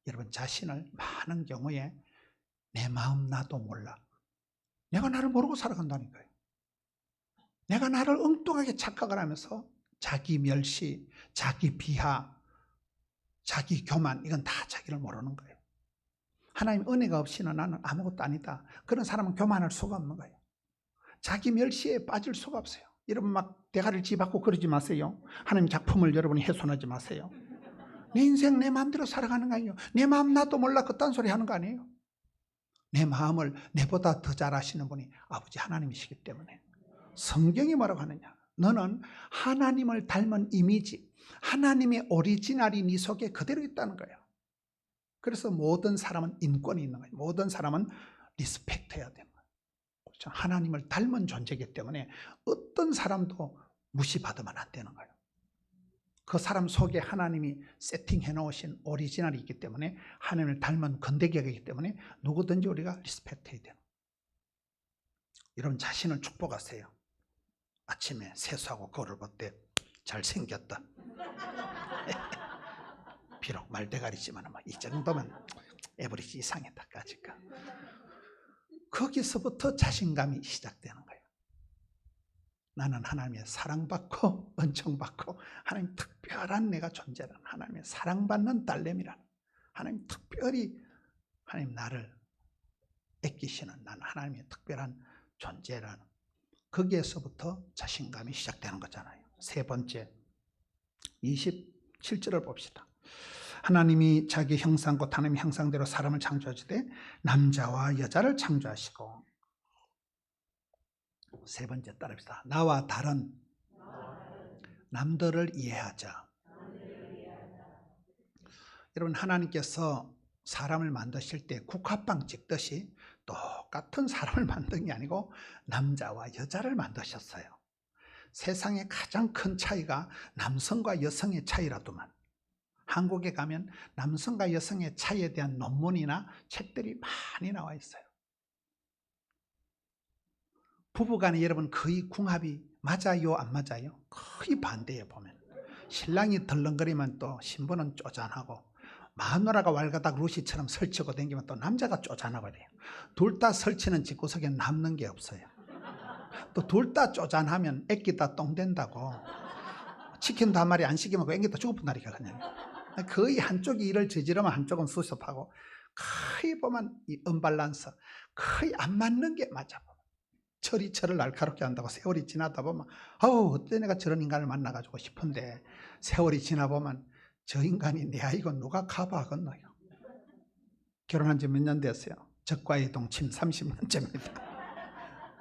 여러분 자신을 많은 경우에 내 마음 나도 몰라. 내가 나를 모르고 살아간다니까요. 내가 나를 엉뚱하게 착각을 하면서 자기 멸시, 자기 비하, 자기 교만 이건 다 자기를 모르는 거예요. 하나님 은혜가 없이는 나는 아무것도 아니다. 그런 사람은 교만할 수가 없는 거예요. 자기 멸시에 빠질 수가 없어요. 여러분 막 대가리를 집받고 그러지 마세요. 하나님 작품을 여러분이 훼손하지 마세요. 내 인생 내 마음대로 살아가는 거 아니에요. 내 마음 나도 몰라 그딴 소리 하는 거 아니에요. 내 마음을 내보다 더 잘 아시는 분이 아버지 하나님이시기 때문에 성경이 뭐라고 하느냐? 너는 하나님을 닮은 이미지, 하나님의 오리지널이 네 속에 그대로 있다는 거예요. 그래서 모든 사람은 인권이 있는 거예요. 모든 사람은 리스펙트해야 되는 거예요. 그렇죠? 하나님을 닮은 존재이기 때문에 어떤 사람도 무시받으면 안 되는 거예요. 그 사람 속에 하나님이 세팅해 놓으신 오리지널이 있기 때문에 하나님을 닮은 건더기가 있기 때문에 누구든지 우리가 리스펙트해야 돼요. 여러분 자신을 축복하세요. 아침에 세수하고 거울을 볼 때 잘생겼다. 비록 말대가리지만 이 정도면 에버리지 이상했다까지가. 거기서부터 자신감이 시작되는 거예요. 나는 하나님의 사랑받고 은총받고 하나님 특별한 내가 존재라는 하나님의 사랑받는 딸내미라는 하나님 특별히 하나님 나를 애끼시는 나는 하나님의 특별한 존재라는 거기에서부터 자신감이 시작되는 거잖아요. 세 번째 27절을 봅시다. 하나님이 자기 형상 곧 하나님의 형상대로 사람을 창조하시되 남자와 여자를 창조하시고 세 번째 따라합시다. 나와 다른 남들을 이해하자. 여러분 하나님께서 사람을 만드실 때 국화빵 찍듯이 똑같은 사람을 만든 게 아니고 남자와 여자를 만드셨어요. 세상에 가장 큰 차이가 남성과 여성의 차이라도만 한국에 가면 남성과 여성의 차이에 대한 논문이나 책들이 많이 나와 있어요. 부부간에 여러분 거의 궁합이 맞아요, 안 맞아요? 거의 반대예요. 보면 신랑이 덜렁거리면 또 신부는 쪼잔하고, 마누라가 왈가닥 루시처럼 설치고 다니면 또 남자가 쪼잔하고 돼요. 둘 다 설치는 집구석에 남는 게 없어요. 또 둘 다 쪼잔하면 애기 다 똥 된다고. 치킨도 한 마리 안 시키면 애기 다 죽어본다니까. 그냥 거의 한쪽이 일을 저지르면 한쪽은 수습하고, 거의 보면 이 언밸런스, 거의 안 맞는 게 맞아. 철이 철을 날카롭게 한다고. 세월이 지나다 보면 아우 어때 내가 저런 인간을 만나가지고 싶은데, 세월이 지나 보면 저 인간이 내 아이고 누가 가봐하겠노요. 결혼한 지 몇 년 됐어요? 적과의 동침 30년째입니다.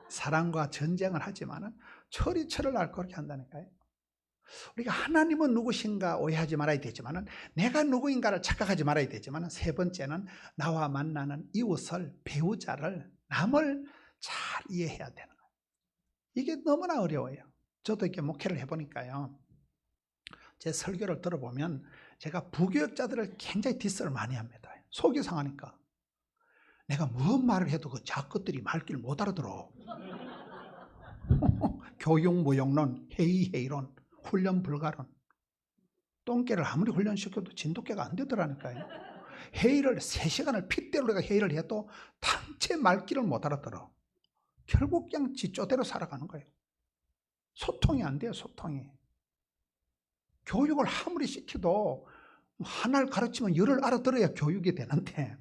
사랑과 전쟁을 하지만은 철이 철을 날카롭게 한다니까요. 우리가 하나님은 누구신가 오해하지 말아야 되지만은, 내가 누구인가를 착각하지 말아야 되지만은, 세 번째는 나와 만나는 이웃을, 배우자를, 남을 잘 이해해야 되는 거예요. 이게 너무나 어려워요. 저도 이렇게 목회를 해보니까요, 제 설교를 들어보면 제가 부교육자들을 굉장히 디스를 많이 합니다. 속이 상하니까. 내가 무슨 말을 해도 그 자것들이 말귀를 못 알아들어. 교육무용론, 회의론, 훈련 불가론. 똥개를 아무리 훈련시켜도 진돗개가 안 되더라니까요. 회의를 3시간을 핏대로 내가 회의를 해도 당체 말귀를 못 알아들어. 결국 그냥 지쪼대로 살아가는 거예요. 소통이 안 돼요. 소통이. 교육을 아무리 시켜도 하나를 가르치면 열을 알아들어야 교육이 되는데,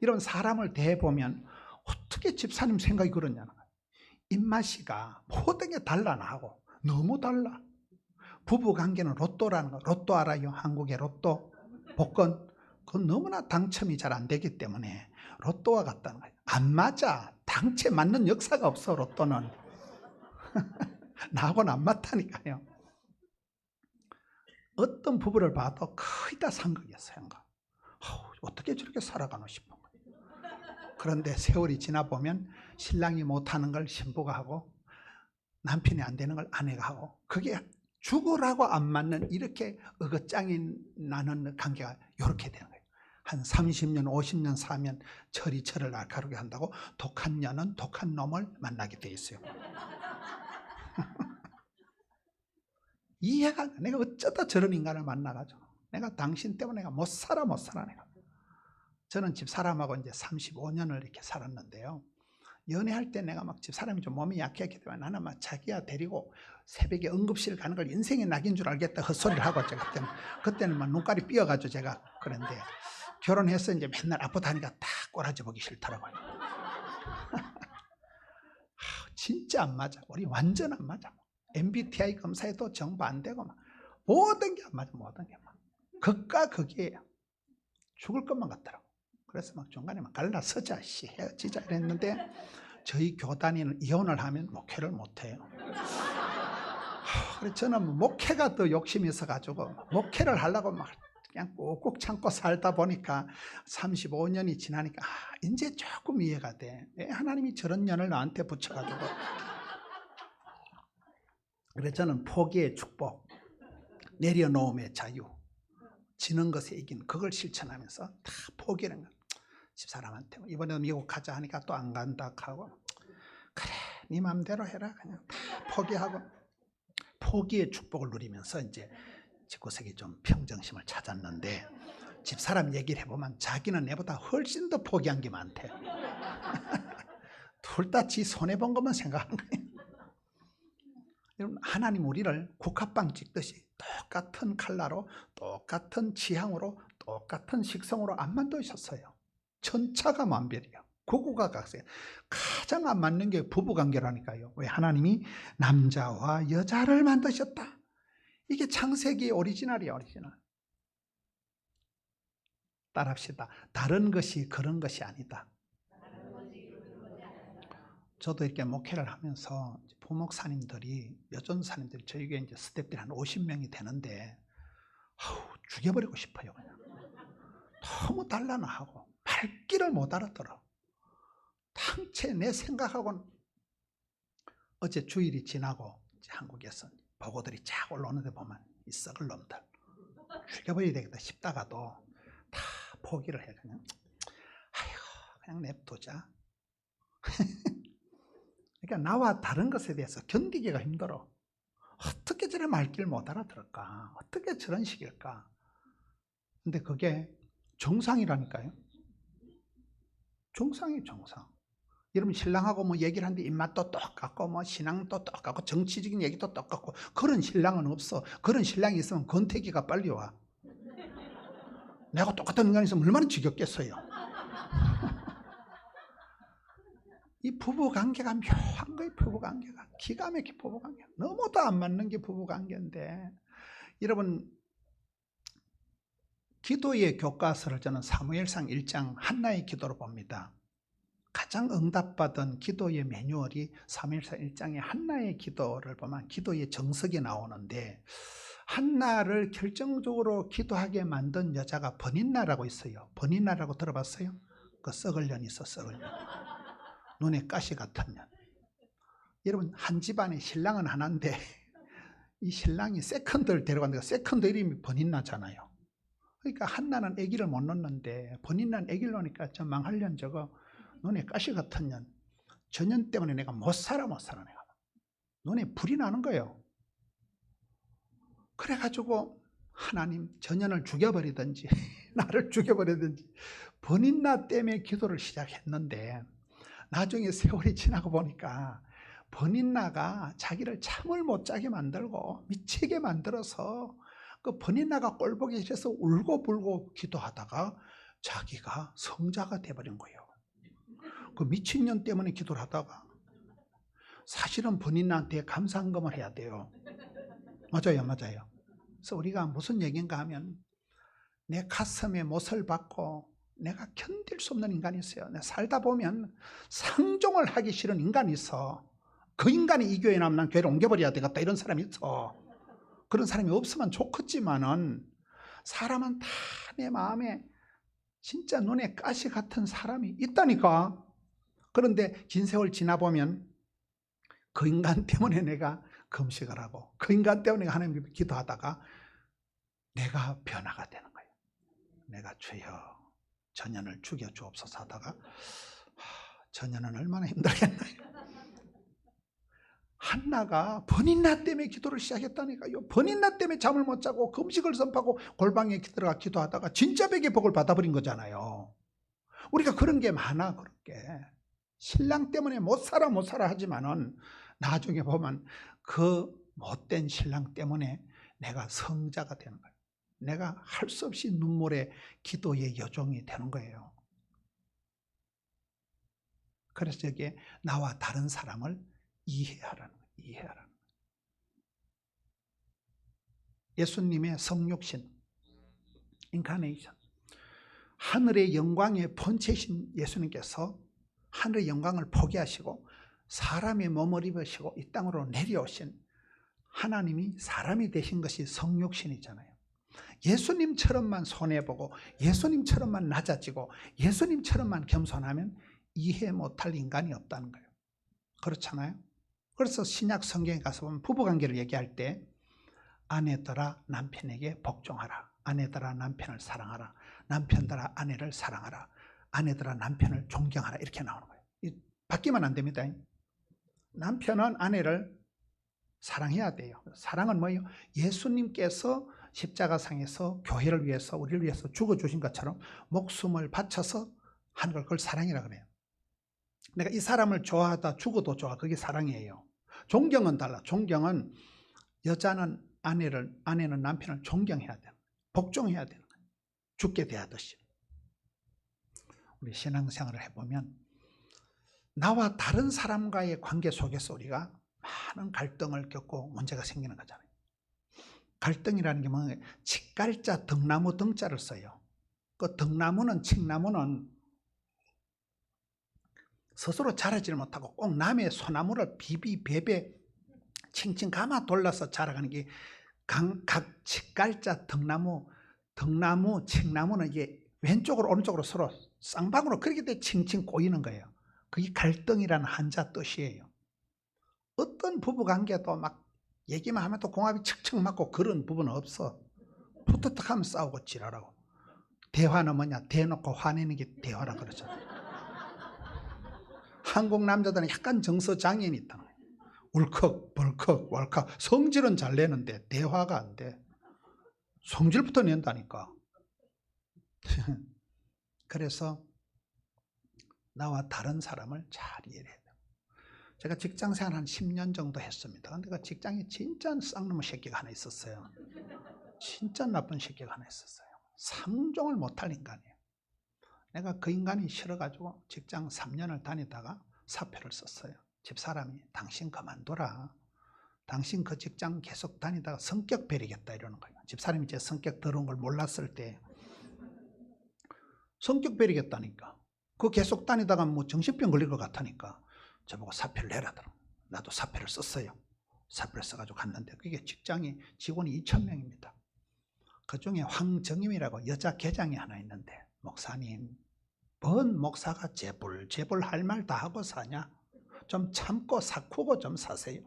이런 사람을 대해보면 어떻게 집사님 생각이 그러냐는 거예요. 입맛이가 모든 게 달라. 나하고 너무 달라. 부부관계는 로또라는 거. 로또 알아요? 한국의 로또 복권. 그건 너무나 당첨이 잘 안 되기 때문에 로또와 같다는 거예요. 안 맞아. 당체 맞는 역사가 없어. 로또는. 나하고는 안 맞다니까요. 어떤 부부를 봐도 거의 다 상극이었어요. 어떻게 저렇게 살아가나 싶은 거예요. 그런데 세월이 지나보면 신랑이 못하는 걸 신부가 하고, 남편이 안 되는 걸 아내가 하고, 그게 죽으라고 안 맞는, 이렇게 어긋장이 나는 관계가 이렇게 되는 거예요. 한 30년 50년 사면 철이 철을 날카롭게 한다고 독한 년은 독한 놈을 만나게 돼 있어요. 이해가 안 돼. 내가 어쩌다 저런 인간을 만나가지고 내가 당신 때문에 내가 못 살아 내가. 저는 집사람하고 이제 35년을 이렇게 살았는데요, 연애할 때 내가 막 집사람이 좀 몸이 약했기 때문에 나는 막 자기야 데리고 새벽에 응급실 가는 걸 인생의 낙인 줄 알겠다 헛소리를 하고, 제가 그때는 막 눈깔이 삐어가지고 제가. 그런데 결혼해서 이제 맨날 아프다니까 다 꼬라지 보기 싫더라고요. 진짜 안 맞아. 우리 완전 안 맞아. MBTI 검사에도 정보 안 되고 막 모든 게 안 맞아. 모든 게 막 극과 극이에요. 죽을 것만 같더라고. 그래서 막 중간에 막 갈라서자 헤어지자 이랬는데, 저희 교단위는 이혼을 하면 목회를 못해요. 그래서 저는 목회가 더 욕심이 있어가지고 목회를 하려고 막 그냥 꾹꾹 참고 살다 보니까 35년이 지나니까 이제 조금 이해가 돼. 왜 하나님이 저런 년을 나한테 붙여가지고. 그래서 저는 포기의 축복, 내려놓음의 자유, 지는 것에 이긴, 그걸 실천하면서 다 포기하는 거예요. 집사람한테 이번에 미국 가자 하니까 또 안 간다 하고, 그래 네 맘대로 해라 그냥 다 포기하고, 포기의 축복을 누리면서 이제 집구석에 좀 평정심을 찾았는데, 집사람 얘기를 해보면 자기는 내보다 훨씬 더 포기한 게 많대. 둘 다 지 손해본 것만 생각하는 거예요. 여러분, 하나님 우리를 국화빵 찍듯이 똑같은 칼라로, 똑같은 취향으로, 똑같은 식성으로 안 만드셨어요. 천차가 만별이에요. 고구가 각색. 가장 안 맞는 게 부부관계라니까요. 왜? 하나님이 남자와 여자를 만드셨다. 이게 창세기의 오리지널이에요. 오리지널. 따라합시다. 다른 것이 그런 것이 아니다. 저도 이렇게 목회를 하면서 부목사님들이, 여전사님들이, 저희가 이제 스태프들이 한 50명이 되는데, 죽여버리고 싶어요. 그냥. 너무 단란하고 말귀를 못 알아들어. 당체 내 생각하고는. 어제 주일이 지나고 이제 한국에서 보고들이 쫙 올라오는데 보면 이 썩을 놈들, 죽여버려야 되겠다 싶다가도 다 포기를 해. 그냥 냅두자. 그러니까 나와 다른 것에 대해서 견디기가 힘들어. 어떻게 저래 말귀를 못 알아들을까? 어떻게 저런 식일까? 근데 그게 정상이라니까요. 정상이 정상. 여러분 신랑하고 뭐 얘기를 하는데 입맛도 똑같고 뭐 신앙도 똑같고 정치적인 얘기도 똑같고 그런 신랑은 없어. 그런 신랑이 있으면 권태기가 빨리 와. 내가 똑같은 인간이 있으면 얼마나 지겹겠어요. 이 부부관계가 묘한 거예요. 부부관계가 기가 막힌 부부관계. 너무도 안 맞는 게 부부관계인데 여러분 기도의 교과서를 저는 사무엘상 1장 한나의 기도로 봅니다. 가장 응답받은 기도의 매뉴얼이 사무엘상 1장의 한나의 기도를 보면 기도의 정석이 나오는데 한나를 결정적으로 기도하게 만든 여자가 버닌나라고 있어요. 버닌나라고 들어봤어요? 그 썩을 년 있어. 썩을 년. 눈에 가시 같은 년. 여러분 한 집안에 신랑은 하나인데 이 신랑이 세컨드를 데려간다고 세컨드 이름이 버닌나잖아요. 그러니까 한나는 아기를 못 낳는데 버닌나는 아기를 낳으니까 저 망할 년 저거 눈에 가시 같은 년. 저 년 때문에 내가 못 살아 내가. 눈에 불이 나는 거예요. 그래가지고 하나님 저 년을 죽여버리든지 나를 죽여버리든지 버닌나 때문에 기도를 시작했는데 나중에 세월이 지나고 보니까 버닌나가 자기를 잠을 못 자게 만들고 미치게 만들어서 그 버닌나가 꼴보기 싫어서 울고불고 기도하다가 자기가 성자가 돼버린 거예요. 그 미친년 때문에 기도를 하다가 사실은 버닌나한테 감사한금을 해야 돼요. 맞아요. 그래서 우리가 무슨 얘기인가 하면 내 가슴에 못을 박고 내가 견딜 수 없는 인간이 있어요. 내가 살다 보면 상종을 하기 싫은 인간이 있어. 그 인간이 이 교회에 나면 난 교회를 옮겨버려야 되겠다 이런 사람이 있어. 그런 사람이 없으면 좋겠지만은 사람은 다 내 마음에 진짜 눈에 가시 같은 사람이 있다니까. 그런데 긴 세월 지나보면 그 인간 때문에 내가 금식을 하고 그 인간 때문에 하나님께 기도하다가 내가 변화가 되는 거예요. 내가 주여 저 년을 죽여 주옵소서 하다가 저 년은 얼마나 힘들겠나요. 한나가 버닌나 때문에 기도를 시작했다니까요. 버닌나 때문에 잠을 못 자고 금식을 선포하고 골방에 들어가 기도하다가 진짜 백의 복을 받아버린 거잖아요. 우리가 그런 게 많아. 그렇게 신랑 때문에 못 살아 하지만은 나중에 보면 그 못된 신랑 때문에 내가 성자가 되는 거예요. 내가 할 수 없이 눈물의 기도의 여종이 되는 거예요. 그래서 여기에 나와 다른 사람을 이해하라는 거예요. 이해하라는 거예요. 예수님의 성육신, 인카네이션, 하늘의 영광의 본체신 예수님께서 하늘의 영광을 포기하시고 사람의 몸을 입으시고 이 땅으로 내려오신 하나님이 사람이 되신 것이 성육신이잖아요. 예수님처럼만 손해보고 예수님처럼만 낮아지고 예수님처럼만 겸손하면 이해 못할 인간이 없다는 거예요. 그렇잖아요. 그래서 신약 성경에 가서 보면 부부관계를 얘기할 때 아내들아 남편에게 복종하라. 아내들아 남편을 사랑하라. 남편들아 아내를 사랑하라. 아내들아 남편을 존경하라. 이렇게 나오는 거예요. 바뀌면 안 됩니다. 남편은 아내를 사랑해야 돼요. 사랑은 뭐예요? 예수님께서 십자가상에서 교회를 위해서 우리를 위해서 죽어주신 것처럼 목숨을 바쳐서 하는 걸 그걸 사랑이라 그래요. 내가 이 사람을 좋아하다 죽어도 좋아. 그게 사랑이에요. 존경은 달라. 존경은 여자는 아내는 남편을 존경해야 돼요. 복종해야 되는 거예요. 죽게 대하듯이. 우리 신앙생활을 해보면 나와 다른 사람과의 관계 속에서 우리가 많은 갈등을 겪고 문제가 생기는 거잖아요. 갈등이라는 게 뭐예요? 칡갈자 등나무 등자를 써요. 그 등나무는 칡나무는 스스로 자라지를 못하고 꼭 남의 소나무를 비비베베 칭칭 감아 돌려서 자라가는 게 각 칡갈자 등나무, 칡나무는 이게 왼쪽으로 오른쪽으로 서로 쌍방으로 그렇게 돼 칭칭 꼬이는 거예요. 그게 갈등이라는 한자 뜻이에요. 어떤 부부관계도 막 얘기만 하면 또 공합이 척척 맞고 그런 부분은 없어. 푸트탁 하면 싸우고 지랄하고. 대화는 뭐냐? 대놓고 화내는 게 대화라 그러잖아. 한국 남자들은 약간 정서장애인이 있다. 울컥 벌컥 왈칵. 성질은 잘 내는데 대화가 안 돼. 성질부터 낸다니까. 그래서 나와 다른 사람을 잘 이해해야 돼요. 제가 직장생활 한 10년 정도 했습니다. 근데 그 직장에 진짜 쌍놈의 새끼가 하나 있었어요. 진짜 나쁜 새끼가 하나 있었어요. 상종을 못할 인간이에요. 내가 그 인간이 싫어가지고 직장 3년을 다니다가 사표를 썼어요. 집사람이 당신 그만둬라. 당신 그 직장 계속 다니다가 성격 베리겠다 이러는 거예요. 집사람이 제 성격 더러운 걸 몰랐을 때 성격 베리겠다니까. 그 계속 다니다가 뭐 정신병 걸릴 것 같으니까 저보고 사표를 내라더라고. 나도 사표를 썼어요. 사표를 써가지고 갔는데 그게 직장이 직원이 2,000명입니다. 그중에 황정임이라고 여자 계장이 하나 있는데, 목사님 뭔 목사가 재벌 할 말 다 하고 사냐? 좀 참고 사쿠고 좀 사세요.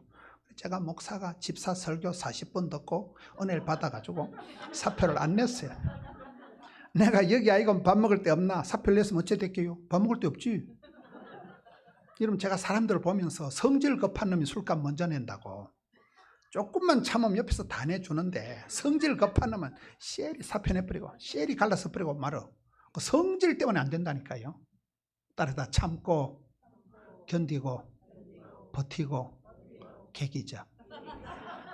제가 목사가 집사 설교 40분 듣고 은혜를 받아가지고 사표를 안 냈어요. 내가 여기 아이고 밥 먹을 데 없나? 사표를 냈으면 어째 됐게요? 밥 먹을 데 없지. 이러면 제가 사람들을 보면서 성질 급한 놈이 술값 먼저 낸다고. 조금만 참으면 옆에서 다 내주는데 성질 급한 놈은 쉐리 사표 내버리고 쉐리 갈라서 버리고 말어. 그 성질 때문에 안 된다니까요. 따라다 참고 견디고 버티고 개기자.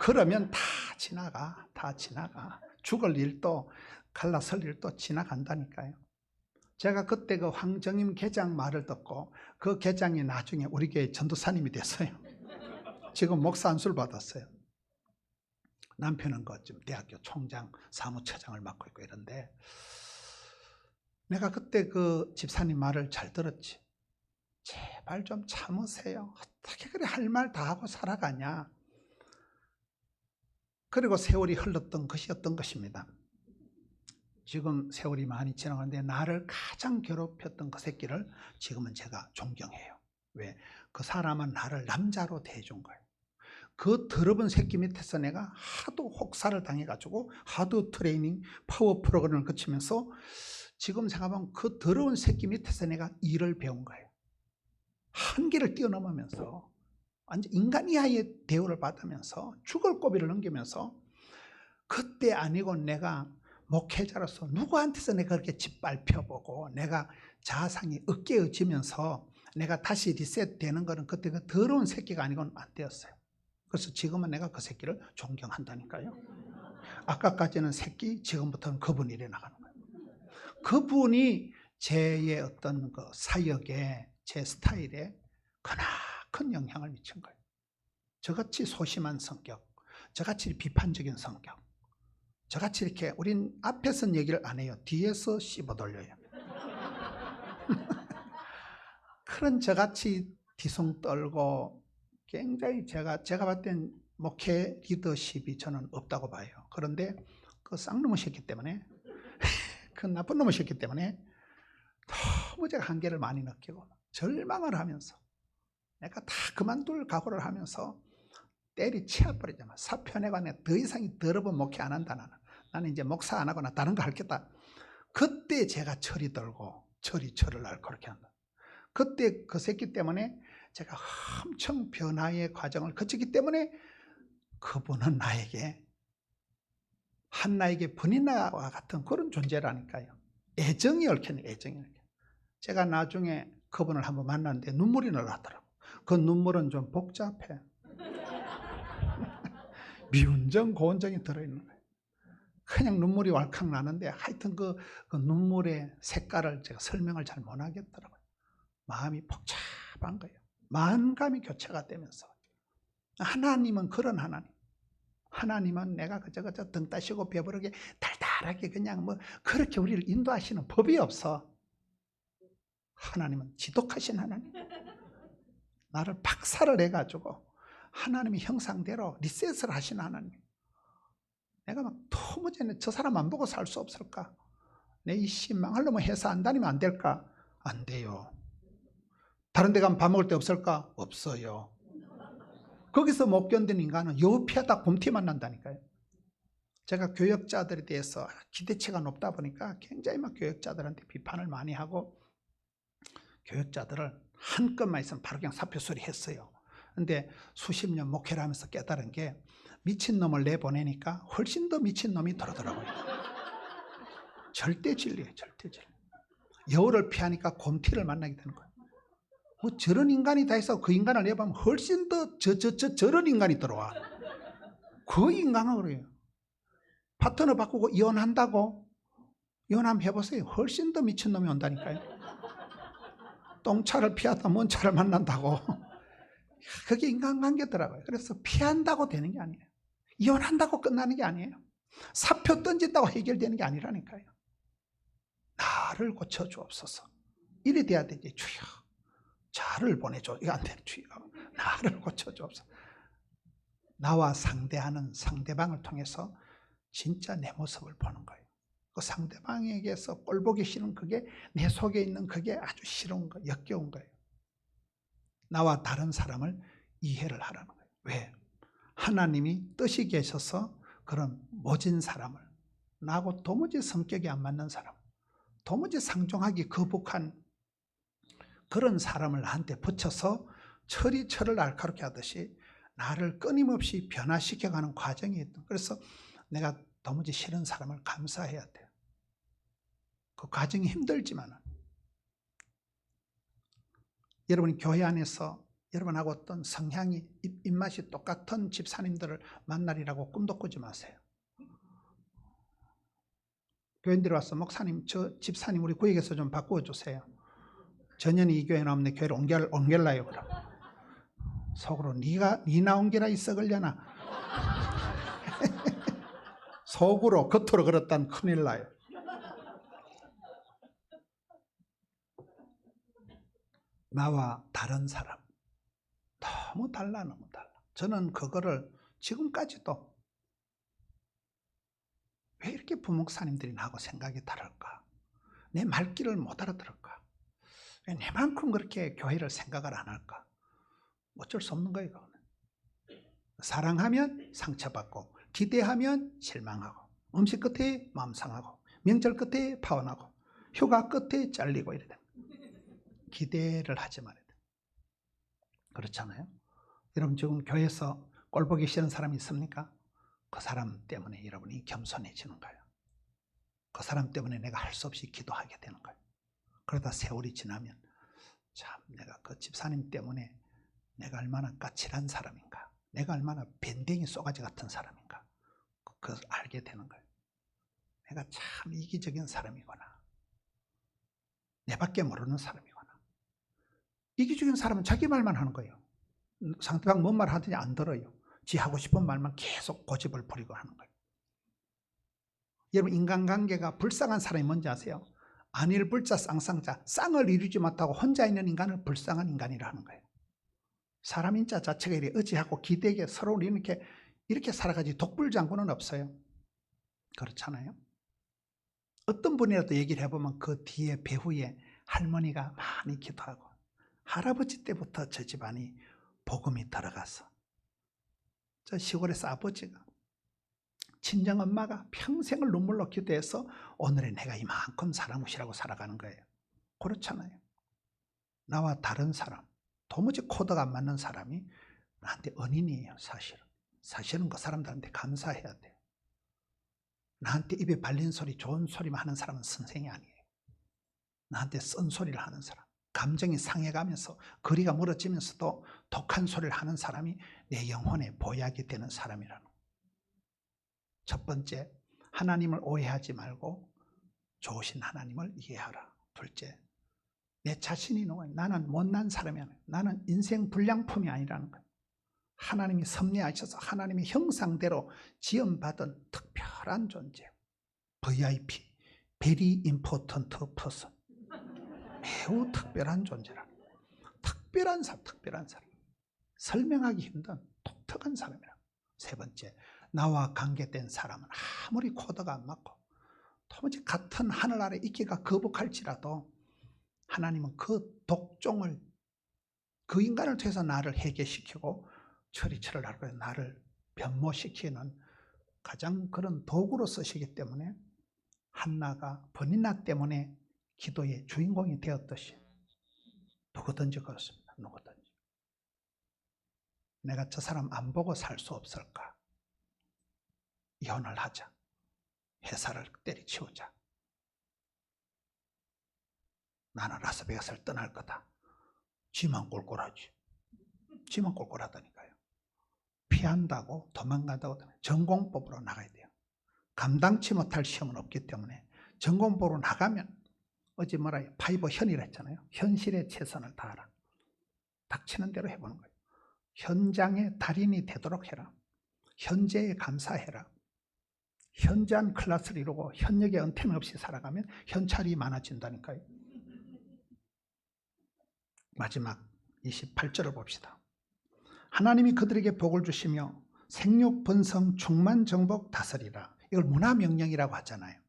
그러면 다 지나가. 죽을 일도 갈라설 일도 지나간다니까요. 제가 그때 그 황정임 계장 말을 듣고 그 계장이 나중에 우리 교회 전도사님이 됐어요. 지금 목사 안수를 받았어요. 남편은 지금 대학교 총장 사무처장을 맡고 있고 이런데, 내가 그때 그 집사님 말을 잘 들었지. 제발 좀 참으세요. 어떻게 그래 할 말 다 하고 살아가냐. 그리고 세월이 흘렀던 것이었던 것입니다. 지금 세월이 많이 지나가는데 나를 가장 괴롭혔던 그 새끼를 지금은 제가 존경해요. 왜? 그 사람은 나를 남자로 대해준 거예요. 그 더러운 새끼 밑에서 내가 하도 혹사를 당해가지고 하도 트레이닝 파워 프로그램을 거치면서 지금 생각하면 그 더러운 새끼 밑에서 내가 일을 배운 거예요. 한계를 뛰어넘으면서 완전 인간 이하의 대우를 받으면서 죽을 고비를 넘기면서, 그때 아니고 내가 목회자로서 누구한테서 내가 그렇게 짓밟혀보고 내가 자아상이 으깨어지면서 내가 다시 리셋되는 거는 그때 그 더러운 새끼가 아니고는 안 되었어요. 그래서 지금은 내가 그 새끼를 존경한다니까요. 아까까지는 새끼, 지금부터는 그분이 일어나가는 거예요. 그분이 제의 어떤 그 사역에, 제 스타일에 크나큰 영향을 미친 거예요. 저같이 소심한 성격, 저같이 비판적인 성격, 저같이 이렇게 우린 앞에서는 얘기를 안 해요. 뒤에서 씹어 돌려요. 그런 저같이 뒤숭 떨고 굉장히 제가 봤을 땐 목회 리더십이 저는 없다고 봐요. 그런데 그 쌍놈의 새끼 때문에 그 나쁜 놈의 새끼 때문에 너무 제가 한계를 많이 느끼고 절망을 하면서 내가 다 그만둘 각오를 하면서 때리치워버리잖아. 사표 내가 더 이상 더러운 목회 안 한다. 나는 이제 목사 안 하고 나 다른 거 할겠다. 그때 제가 철이 들고 철을 날 그렇게 한다. 그때 그 새끼 때문에 제가 엄청 변화의 과정을 거치기 때문에 그분은 나에게 한나에게 분이나와 같은 그런 존재라니까요. 애정이 얽혀요. 애정이 얽혀요. 제가 나중에 그분을 한번 만났는데 눈물이 나더라고. 그 눈물은 좀 복잡해. 미운정 고운정이 들어있는 거예요. 그냥 눈물이 왈칵 나는데 하여튼 그 눈물의 색깔을 제가 설명을 잘 못하겠더라고요. 마음이 복잡한 거예요. 만감이 교체가 되면서. 하나님은 그런 하나님은 내가 그저 등 따시고 배부르게 달달하게 그냥 뭐 그렇게 우리를 인도하시는 법이 없어. 하나님은 지독하신 하나님. 나를 박살을 해가지고 하나님의 형상대로 리셋을 하신 하나님. 내가 막 도무지 저 사람 안 보고 살 수 없을까? 내 이 신망할 놈의 회사 안 다니면 안 될까? 안 돼요. 다른 데 가면 밥 먹을 데 없을까? 없어요. 거기서 못 견디는 인간은 요 피하다 곰티 만난다니까요. 제가 교역자들에 대해서 기대치가 높다 보니까 굉장히 막 교역자들한테 비판을 많이 하고 교역자들을 한 건만 있으면 바로 그냥 사표 수리했어요. 근데 수십 년 목회를 하면서 깨달은 게 미친놈을 내보내니까 훨씬 더 미친놈이 들어오더라고요. 절대 진리예요. 절대 진리. 여우를 피하니까 곰티를 만나게 되는 거예요. 뭐 저런 인간이 다 있어. 그 인간을 내보면 훨씬 더 저런 인간이 들어와. 그 인간은 그래요. 파트너 바꾸고 이혼한다고? 이혼 한번 해보세요. 훨씬 더 미친놈이 온다니까요. 똥차를 피하다 먼 차를 만난다고. 그게 인간관계더라고요. 그래서 피한다고 되는 게 아니에요. 이혼한다고 끝나는 게 아니에요. 사표 던진다고 해결되는 게 아니라니까요. 나를 고쳐주옵소서. 이래 돼야 되지. 주여 자를 보내줘. 이거 안 되는 주여 나를 고쳐주옵소서. 나와 상대하는 상대방을 통해서 진짜 내 모습을 보는 거예요. 그 상대방에게서 꼴보기 싫은 그게 내 속에 있는 그게 아주 싫은 거, 역겨운 거예요. 나와 다른 사람을 이해를 하라는 거예요. 왜? 하나님이 뜻이 계셔서 그런 모진 사람을, 나하고 도무지 성격이 안 맞는 사람, 도무지 상종하기 거북한 그런 사람을 나한테 붙여서 철을 날카롭게 하듯이 나를 끊임없이 변화시켜가는 과정이 있다. 그래서 내가 도무지 싫은 사람을 감사해야 돼요. 그 과정이 힘들지만 여러분이 교회 안에서 여러분하고 어떤 성향이 입맛이 똑같은 집사님들을 만나리라고 꿈도 꾸지 마세요. 교인들이 와서 목사님 저 집사님 우리 구역에서 좀 바꾸어 주세요. 전현이 이 교회 나오면 내 교회를 옮길라요. 그럼 속으로 니나 옮기라 이 썩으려나. 속으로 겉으로 그렇다면 큰일 나요. 나와 다른 사람 너무 달라. 저는 그거를 지금까지도 왜 이렇게 부목사님들이 나하고 생각이 다를까? 내 말귀를 못 알아들을까? 왜 내만큼 그렇게 교회를 생각을 안 할까? 어쩔 수 없는 거예요. 그거는. 사랑하면 상처받고 기대하면 실망하고 음식 끝에 마음 상하고 명절 끝에 파혼하고 휴가 끝에 잘리고 이래 됩니다. 기대를 하지 말아야 돼요. 그렇잖아요. 여러분 지금 교회에서 꼴보기 싫은 사람이 있습니까? 그 사람 때문에 여러분이 겸손해지는 거예요. 그 사람 때문에 내가 할 수 없이 기도하게 되는 거예요. 그러다 세월이 지나면 참 내가 그 집사님 때문에 내가 얼마나 까칠한 사람인가, 내가 얼마나 밴댕이 쏘가지 같은 사람인가 그걸 알게 되는 거예요. 내가 참 이기적인 사람이구나, 내밖에 모르는 사람이구나. 이기적인 사람은 자기 말만 하는 거예요. 상대방 뭔 말 하든지 안 들어요. 지 하고 싶은 말만 계속 고집을 부리고 하는 거예요. 여러분 인간관계가 불쌍한 사람이 뭔지 아세요? 안일불자 쌍쌍자, 쌍을 이루지 못하고 혼자 있는 인간을 불쌍한 인간이라 하는 거예요. 사람인자 자체가 이렇게 의지하고 기대게 서로 이렇게 살아가지 독불장군은 없어요. 그렇잖아요. 어떤 분이라도 얘기를 해보면 그 뒤에 배후에 할머니가 많이 기도하고 할아버지 때부터 저 집안이 복음이 들어가서 저 시골에서 아버지가 친정엄마가 평생을 눈물로 기도해서 오늘의 내가 이만큼 사람이라고 살아가는 거예요. 그렇잖아요. 나와 다른 사람, 도무지 코드가 안 맞는 사람이 나한테 은인이에요. 사실은 그 사람들한테 감사해야 돼요. 나한테 입에 발린 소리, 좋은 소리만 하는 사람은 선생이 아니에요. 나한테 쓴소리를 하는 사람, 감정이 상해가면서 거리가 멀어지면서도 독한 소리를 하는 사람이 내 영혼에 보약이 되는 사람이라는 거예요. 첫 번째, 하나님을 오해하지 말고 좋으신 하나님을 이해하라. 둘째, 내 자신이 나는 못난 사람이 아니야. 나는 인생 불량품이 아니라는 거예요. 하나님이 섭리하셔서 하나님의 형상대로 지음받은 특별한 존재, VIP, Very Important Person, 매우 특별한 존재라. 특별한 사람, 설명하기 힘든 독특한 사람이라. 세 번째, 나와 관계된 사람은 아무리 코드가 안 맞고 도무지 같은 하늘 아래 있기가 거북할지라도 하나님은 그 독종을, 그 인간을 통해서 나를 해결시키고 처리를 하고 나를 변모시키는 가장 그런 도구로 쓰시기 때문에 한나가 버니나 때문에 기도의 주인공이 되었듯이 누구든지 그렇습니다. 누구든지. 내가 저 사람 안 보고 살 수 없을까? 이혼을 하자. 회사를 때려치우자. 나는 라스베가스를 떠날 거다. 지만 꼴꼴하지. 지만 꼴꼴하다니까요. 피한다고 도망간다고 전공법으로 나가야 돼요. 감당치 못할 시험은 없기 때문에 전공법으로 나가면 어제 뭐라 파이버 현이라 했잖아요. 현실에 최선을 다하라. 닥치는 대로 해보는 거예요. 현장의 달인이 되도록 해라. 현재에 감사해라. 현저한 클래스를 이루고 현역의 은퇴는 없이 살아가면 현찰이 많아진다니까요. 마지막 28절을 봅시다. 하나님이 그들에게 복을 주시며 생육, 번성, 충만, 정복, 다스리라. 이걸 문화명령이라고 하잖아요.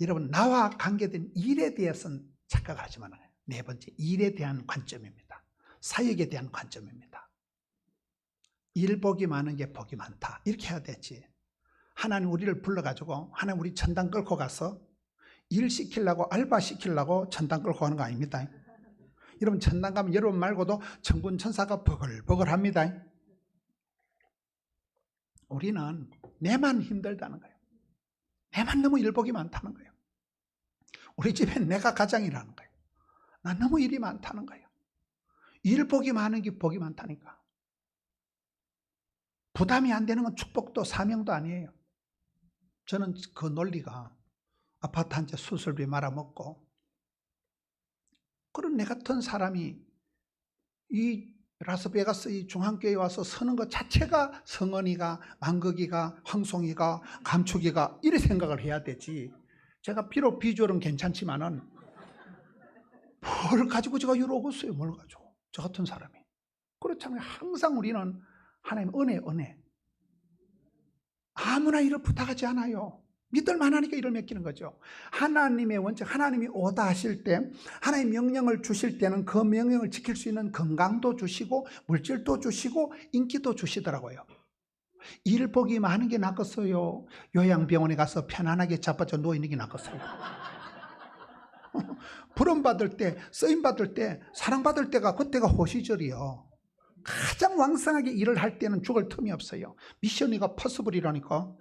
여러분, 나와 관계된 일에 대해서는 착각하지 말아요. 네 번째, 일에 대한 관점입니다. 사역에 대한 관점입니다. 일 복이 많은 게 복이 많다. 이렇게 해야 되지. 하나님 우리를 불러가지고 하나님 우리 천당 끌고 가서 일 시키려고 알바 시키려고 천당 끌고 가는 거 아닙니다. 여러분 천당 가면 여러분 말고도 천군 천사가 버글버글합니다. 우리는 내만 힘들다는 거예요. 내만 너무 일복이 많다는 거예요. 우리 집엔 내가 가장이라는 거예요. 난 너무 일이 많다는 거예요. 일복이 많은 게 복이 많다니까. 부담이 안 되는 건 축복도 사명도 아니에요. 저는 그 논리가 아파트 한 채 수술비 말아먹고 그런 내 같은 사람이 이 라스베가스 이 중앙교회에 와서 서는 것 자체가 성은이가 망극이가 황송이가 감축이가 이래 생각을 해야 되지. 제가 비록 비주얼은 괜찮지만은 뭘 가지고 제가 이러 오겠어요. 뭘 가지고 저 같은 사람이. 그렇잖아요. 항상 우리는 하나님 은혜 아무나 일을 부탁하지 않아요. 믿을만 하니까 일을 맡기는 거죠. 하나님의 원칙, 하나님이 오다 하실 때 하나님 명령을 주실 때는 그 명령을 지킬 수 있는 건강도 주시고 물질도 주시고 인기도 주시더라고요. 일복이 많은 게 낫겠어요? 요양병원에 가서 편안하게 자빠져 누워있는 게 낫겠어요? 부름받을 때, 쓰임받을 때, 사랑받을 때가 그때가 호시절이요. 가장 왕성하게 일을 할 때는 죽을 틈이 없어요. 미션이가 퍼스블이라니까.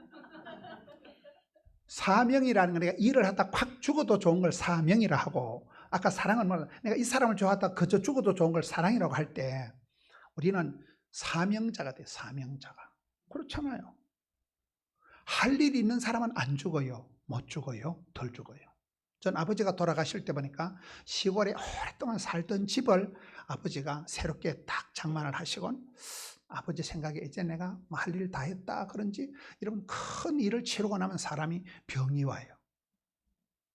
사명이라는 건 내가 일을 하다 콱 죽어도 좋은 걸 사명이라 하고, 아까 사랑은 뭐 내가 이 사람을 좋아하다 그저 죽어도 좋은 걸 사랑이라고 할 때 우리는 사명자가 돼. 사명자가. 그렇잖아요. 할 일이 있는 사람은 안 죽어요. 못 죽어요. 덜 죽어요. 전 아버지가 돌아가실 때 보니까 시골에 오랫동안 살던 집을 아버지가 새롭게 딱 장만을 하시곤 아버지 생각에 이제 내가 할 일 다 했다 그런지 이런 큰 일을 치르고 나면 사람이 병이 와요.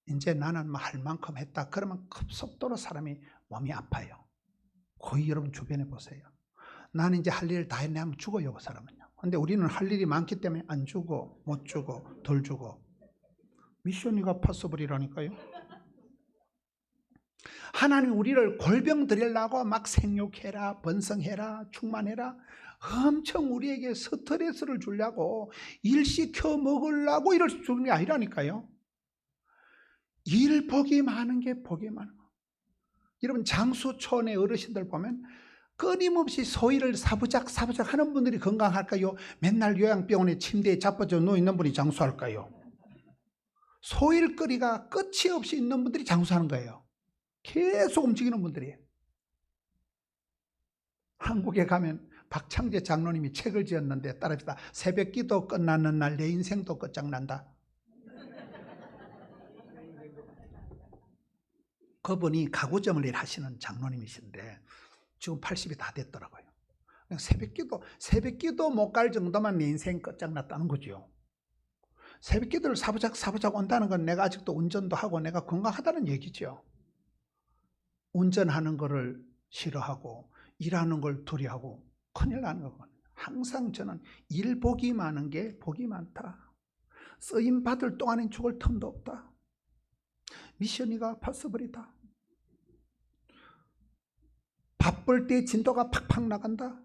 이제 나는 할 만큼 했다 그러면 급속도로 사람이 몸이 아파요. 거의 여러분 주변에 보세요. 나는 이제 할 일 다 했네 하면 죽어요. 그 사람은요. 근데 우리는 할 일이 많기 때문에 안 죽어, 못 죽어, 덜 죽어. 미션이가 파서블이라니까요. 하나님 우리를 골병 들이려고 막 생육해라, 번성해라, 충만해라 엄청 우리에게 스트레스를 주려고 일시켜 먹으려고 이럴 수 있는 게 아니라니까요. 일복이 많은 게 복이 많은 거. 여러분 장수촌의 어르신들 보면 끊임없이 소위를 사부작 하는 분들이 건강할까요? 맨날 요양병원에 침대에 자빠져 누워있는 분이 장수할까요? 소일거리가 끝이 없이 있는 분들이 장수하는 거예요. 계속 움직이는 분들이에요. 한국에 가면 박창재 장로님이 책을 지었는데 따라합시다. 새벽기도 끝나는 날 내 인생도 끝장난다. 그분이 가구점을 일하시는 장로님이신데 지금 80이 다 됐더라고요. 새벽기도 못 갈 정도만 내 인생 끝장났다는 거죠. 새벽기도를 사부작 온다는 건 내가 아직도 운전도 하고 내가 건강하다는 얘기죠. 운전하는 거를 싫어하고 일하는 걸 두려워하고 큰일 나는 거거든요. 항상 저는 일복이 많은 게 복이 많다. 쓰임 받을 동안엔 죽을 틈도 없다. 미션이가 파서블이다. 바쁠 때 진도가 팍팍 나간다.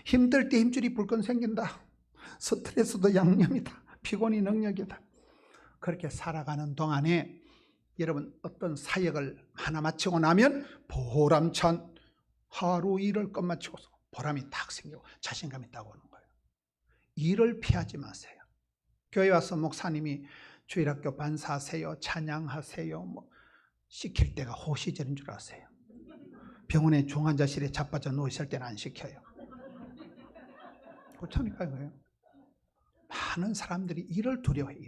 힘들 때 힘줄이 불끈 생긴다. 스트레스도 양념이다. 피곤이 능력이다. 그렇게 살아가는 동안에 여러분 어떤 사역을 하나 마치고 나면 보람찬 하루 일을 끝마치고서 보람이 딱 생기고 자신감이 딱 오는 거예요. 일을 피하지 마세요. 교회 와서 목사님이 주일학교 반사하세요, 찬양하세요, 뭐 시킬 때가 호시절인 줄 아세요. 병원의 중환자실에 자빠져 누워있을 때는 안 시켜요. 그렇다니까요. 그래요. 많은 사람들이 일을 두려워해요.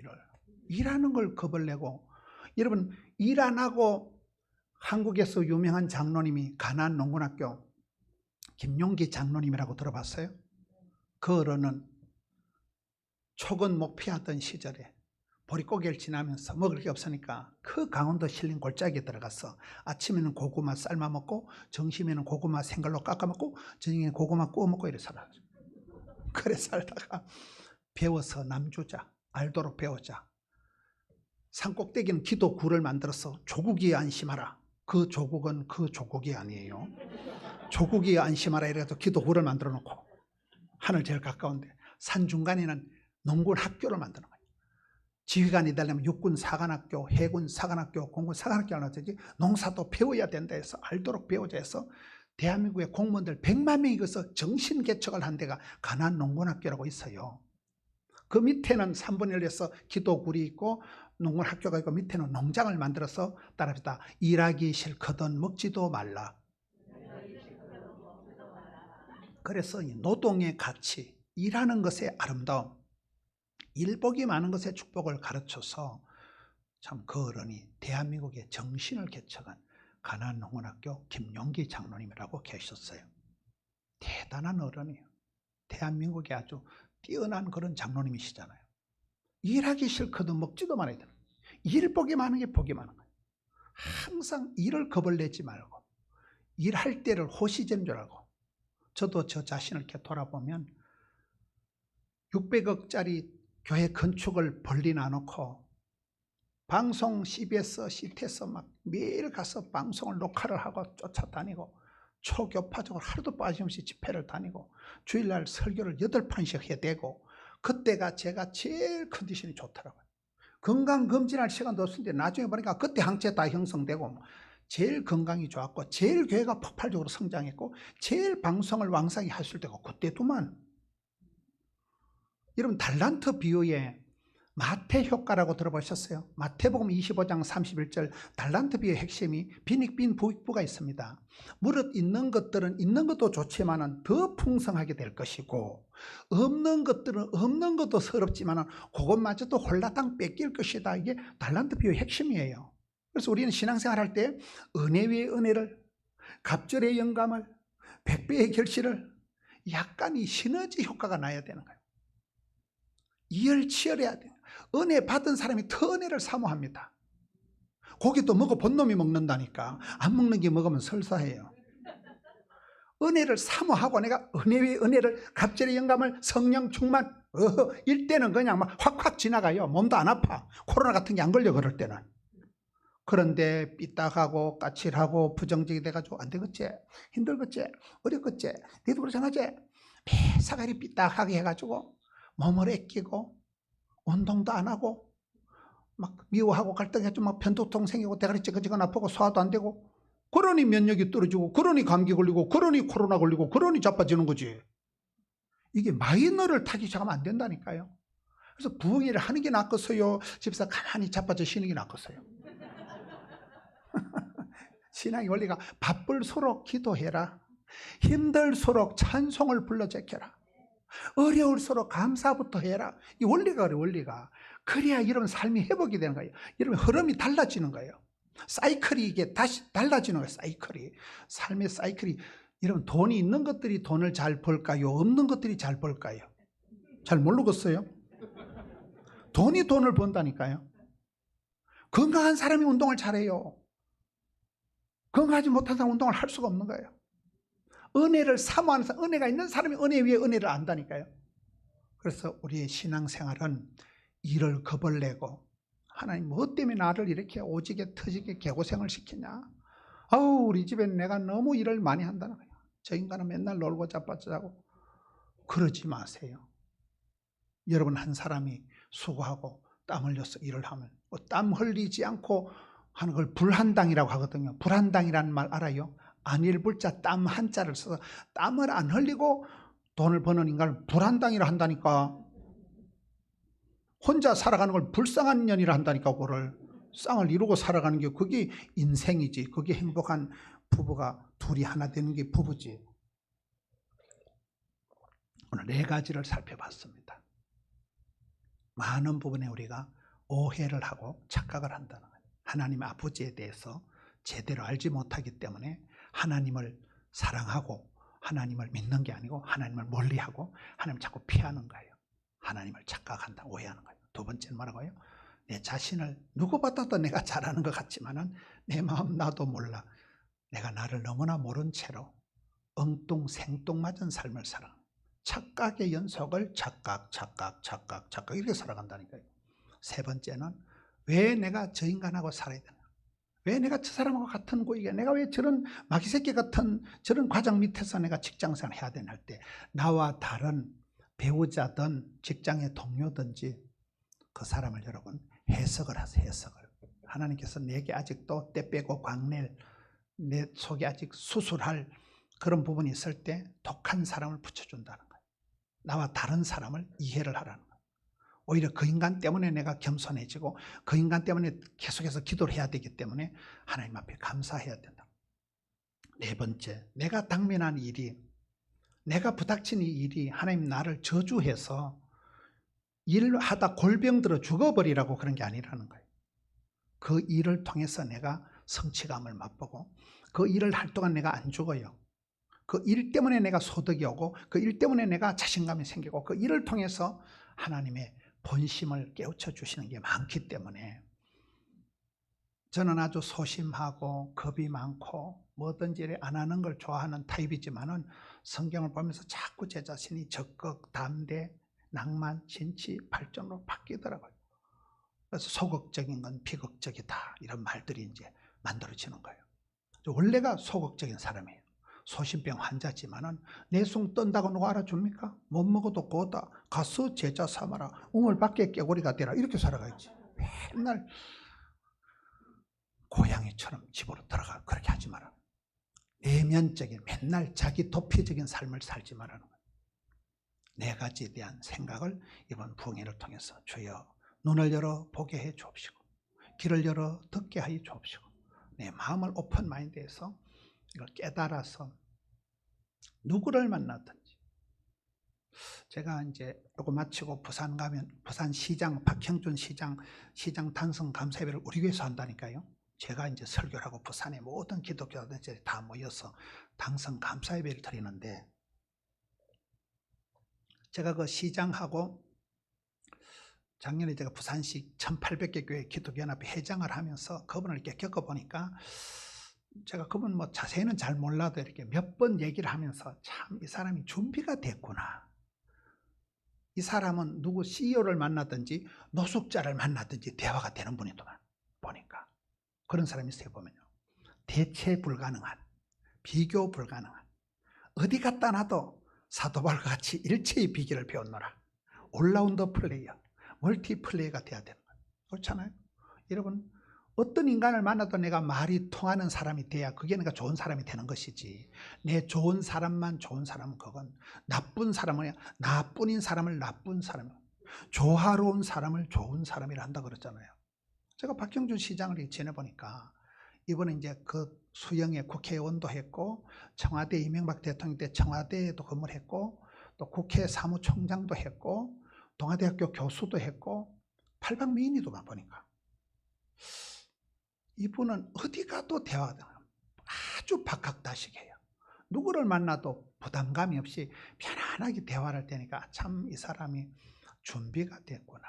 일하는 걸 겁을 내고. 여러분 일 안 하고 한국에서 유명한 장로님이 가나안 농군학교 김용기 장로님이라고 들어봤어요? 그 어른은 촉은 목피하던 시절에 보릿고개를 지나면서 먹을 게 없으니까 그 강원도 실린 골짜기에 들어가서 아침에는 고구마 삶아 먹고 점심에는 고구마 생걸로 깎아 먹고 저녁에는 고구마 구워 먹고 이래 살아요. 그래 살다가 배워서 남주자, 알도록 배우자. 산꼭대기는 기도굴을 만들어서 조국이 안심하라. 그 조국은 그 조국이 아니에요. 조국이 안심하라 이래서 기도굴을 만들어 놓고 하늘 제일 가까운데 산 중간에는 농군 학교를 만드는 거예요. 지휘관이 되려면 육군 사관학교, 해군 사관학교, 공군 사관학교를 나서지 농사도 배워야 된다 해서 알도록 배우자 해서 대한민국의 공무원들 100만 명이 가서 정신개척을 한 데가 가나안 농군학교라고 있어요. 그 밑에는 3분의 1에서 기도굴이 있고 농군학교가 있고 밑에는 농장을 만들어서 따라합시다. 일하기 싫거든 먹지도 말라. 그래서 이 노동의 가치, 일하는 것의 아름다움, 일복이 많은 것의 축복을 가르쳐서 참 그 어른이 대한민국의 정신을 개척한 가나안 농군학교 김용기 장로님이라고 계셨어요. 대단한 어른이에요. 대한민국에 아주 뛰어난 그런 장로님이시잖아요. 일하기 싫거든 먹지도 말아야 돼요. 일복이 많은 게 복이 많은 거예요. 항상 일을 겁을 내지 말고 일할 때를 호시절인 줄 알고. 저도 저 자신을 이렇게 돌아보면 600억짜리 교회 건축을 벌리나 놓고 방송 CBS, CT에서 막 매일 가서 방송을 녹화를 하고 쫓아다니고 초교파적으로 하루도 빠짐없이 집회를 다니고 주일날 설교를 8번씩 해대고 그때가 제가 제일 컨디션이 좋더라고요. 건강검진할 시간도 없었는데 나중에 보니까 그때 항체 다 형성되고 제일 건강이 좋았고 제일 교회가 폭발적으로 성장했고 제일 방송을 왕성히 하실 때가 그때도만. 여러분 달란트 비유에 마태 효과라고 들어보셨어요? 마태복음 25장 31절 달란트 비유의 핵심이 빈익빈 부익부가 있습니다. 무릇 있는 것들은 있는 것도 좋지만 더 풍성하게 될 것이고 없는 것들은 없는 것도 서럽지만 그것마저도 홀라당 뺏길 것이다. 이게 달란트 비유의 핵심이에요. 그래서 우리는 신앙생활 할 때 은혜 위에 은혜를, 갑절의 영감을, 백배의 결실을 약간 이 시너지 효과가 나야 되는 거예요. 이열치열해야 돼요. 은혜 받은 사람이 더 은혜를 사모합니다. 고기도 먹어 본 놈이 먹는다니까. 안 먹는 게 먹으면 설사해요. 은혜를 사모하고 내가 은혜 위에 은혜를, 갑절의 영감을, 성령 충만 일때는 그냥 막 확확 지나가요. 몸도 안 아파. 코로나 같은 게 안 걸려 그럴 때는. 그런데 삐딱하고 까칠하고 부정적이 돼가지고 안 되겠지, 힘들겠지, 어렵겠지, 니도 그러잖아지. 매 사가리 삐딱하게 해가지고 몸을 아끼고 운동도 안 하고 막 미워하고 갈등해가지고 막 편두통 생기고 대가리 찌그찌그 아프고 소화도 안 되고 그러니 면역이 떨어지고 그러니 감기 걸리고 그러니 코로나 걸리고 그러니 자빠지는 거지. 이게 마이너를 타기 시작하면 안 된다니까요. 그래서 부흥회를 하는 게 낫겠어요? 집에서 가만히 자빠져 쉬는 게 낫겠어요? 신앙의 원리가 바쁠수록 기도해라. 힘들수록 찬송을 불러 제껴라. 어려울수록 감사부터 해라. 이 원리가 그래, 원리가. 그래야 이런 삶이 회복이 되는 거예요. 이런 흐름이 달라지는 거예요. 사이클이 이게 다시 달라지는 거예요. 사이클이. 삶의 사이클이. 여러분 돈이 있는 것들이 돈을 잘 벌까요? 없는 것들이 잘 벌까요? 잘 모르겠어요. 돈이 돈을 번다니까요. 건강한 사람이 운동을 잘해요. 건강하지 못한 사람은 운동을 할 수가 없는 거예요. 은혜를 사모하는 사람, 은혜가 있는 사람이 은혜 위에 은혜를 안다니까요. 그래서 우리의 신앙생활은 일을 겁을 내고 하나님 뭐 때문에 나를 이렇게 오지게 터지게 개고생을 시키냐. 아우 우리 집엔 내가 너무 일을 많이 한다는 거예요. 저 인간은 맨날 놀고 자빠져 자고. 그러지 마세요. 여러분 한 사람이 수고하고 땀 흘려서 일을 하면 땀 흘리지 않고 하는 걸 불한당이라고 하거든요. 불한당이라는 말 알아요? 안일불자 땀 한자를 써서 땀을 안 흘리고 돈을 버는 인간을 불한당이라 한다니까. 혼자 살아가는 걸 불쌍한 년이라 한다니까. 그거를 쌍을 이루고 살아가는 게 그게 인생이지. 그게 행복한 부부가 둘이 하나 되는 게 부부지. 오늘 4가지를 살펴봤습니다. 많은 부분에 우리가 오해를 하고 착각을 한다는 거예요. 하나님 아버지에 대해서 제대로 알지 못하기 때문에 하나님을 사랑하고 하나님을 믿는 게 아니고 하나님을 멀리하고 하나님을 자꾸 피하는 거예요. 하나님을 착각한다, 오해하는 거예요. 2번째는 뭐라고요? 내 자신을 누구보다도 내가 잘하는 것 같지만은 내 마음 나도 몰라. 내가 나를 너무나 모른 채로 엉뚱생뚱맞은 삶을 살아. 착각의 연속을 착각 이렇게 살아간다니까요. 3번째는 왜 내가 저 인간하고 살아야 되나? 왜 내가 저 사람하고 같은 고이게 내가 왜 저런 마귀새끼 같은 저런 과장 밑에서 내가 직장생활 해야 되나 할 때 나와 다른 배우자든 직장의 동료든지 그 사람을 여러분 해석을 하세요. 해석을. 하나님께서 내게 아직도 때 빼고 광낼 내 속에 아직 수술할 그런 부분이 있을 때 독한 사람을 붙여준다는 거예요. 나와 다른 사람을 이해를 하라는 거예요. 오히려 그 인간 때문에 내가 겸손해지고 그 인간 때문에 계속해서 기도를 해야 되기 때문에 하나님 앞에 감사해야 된다. 4번째, 내가 당면한 일이, 내가 부닥친 이 일이 하나님 나를 저주해서 일하다 골병 들어 죽어버리라고 그런 게 아니라는 거예요. 그 일을 통해서 내가 성취감을 맛보고 그 일을 할 동안 내가 안 죽어요. 그 일 때문에 내가 소득이 오고 그 일 때문에 내가 자신감이 생기고 그 일을 통해서 하나님의 본심을 깨우쳐 주시는 게 많기 때문에 저는 아주 소심하고 겁이 많고 뭐든지 안 하는 걸 좋아하는 타입이지만은 성경을 보면서 자꾸 제 자신이 적극, 담대, 낭만, 진취, 발전으로 바뀌더라고요. 그래서 소극적인 건 비극적이다 이런 말들이 이제 만들어지는 거예요. 원래가 소극적인 사람이에요. 소신병 환자지만은 내숭 떤다고 누가 알아줍니까? 못 먹어도 고다 가서 제자 삼아라 우물 밖에 깨고리가 되라 이렇게 살아가야지. 맨날 고양이처럼 집으로 들어가 그렇게 하지 마라. 내면적인 맨날 자기 도피적인 삶을 살지 말라는 거예요. 4가지에 대한 생각을 이번 부흥회를 통해서 주여 눈을 열어 보게 해 주옵시고 귀를 열어 듣게 하여 주옵시고 내 마음을 오픈 마인드에서 이걸 깨달아서 누구를 만나든지 제가 이제 이거 마치고 부산 가면 부산시장 박형준 시장 당선 감사예배를 우리 교회에서 한다니까요. 제가 이제 설교를 하고 부산의 모든 기독교인들이 다 모여서 당선 감사예배를 드리는데 제가 그 시장하고 작년에 제가 부산시 1800개 교회 기독연합회 회장을 하면서 그분을 이렇게 겪어보니까 제가 그분 뭐 자세히는 잘 몰라도 이렇게 몇 번 얘기를 하면서 참 이 사람이 준비가 됐구나. 이 사람은 누구 CEO를 만나든지 노숙자를 만나든지 대화가 되는 분이더만 보니까 그런 사람이 있어요. 보면요. 대체 불가능한, 비교 불가능한 어디 갖다 놔도 사도바울과 같이 일체의 비결을 배웠노라. 올라운더 플레이어, 멀티 플레이어가 돼야 되는 거예요. 그렇잖아요. 여러분 어떤 인간을 만나도 내가 말이 통하는 사람이 돼야 그게 내가 좋은 사람이 되는 것이지 내 좋은 사람만 좋은 사람은 그건 나쁜 사람은 나뿐인 사람을 나쁜 사람 조화로운 사람을 좋은 사람이라 한다 그랬잖아요. 제가 박형준 시장을 지내보니까 이번에 이제 그 수영의 국회의원도 했고 청와대 이명박 대통령 때 청와대에도 근무했고 또 국회 사무총장도 했고 동아대학교 교수도 했고 팔방미인이도만 보니까 이분은 어디 가도 대화가 아주 박학다식해요. 누구를 만나도 부담감이 없이 편안하게 대화를 할 때니까 참 이 사람이 준비가 됐구나.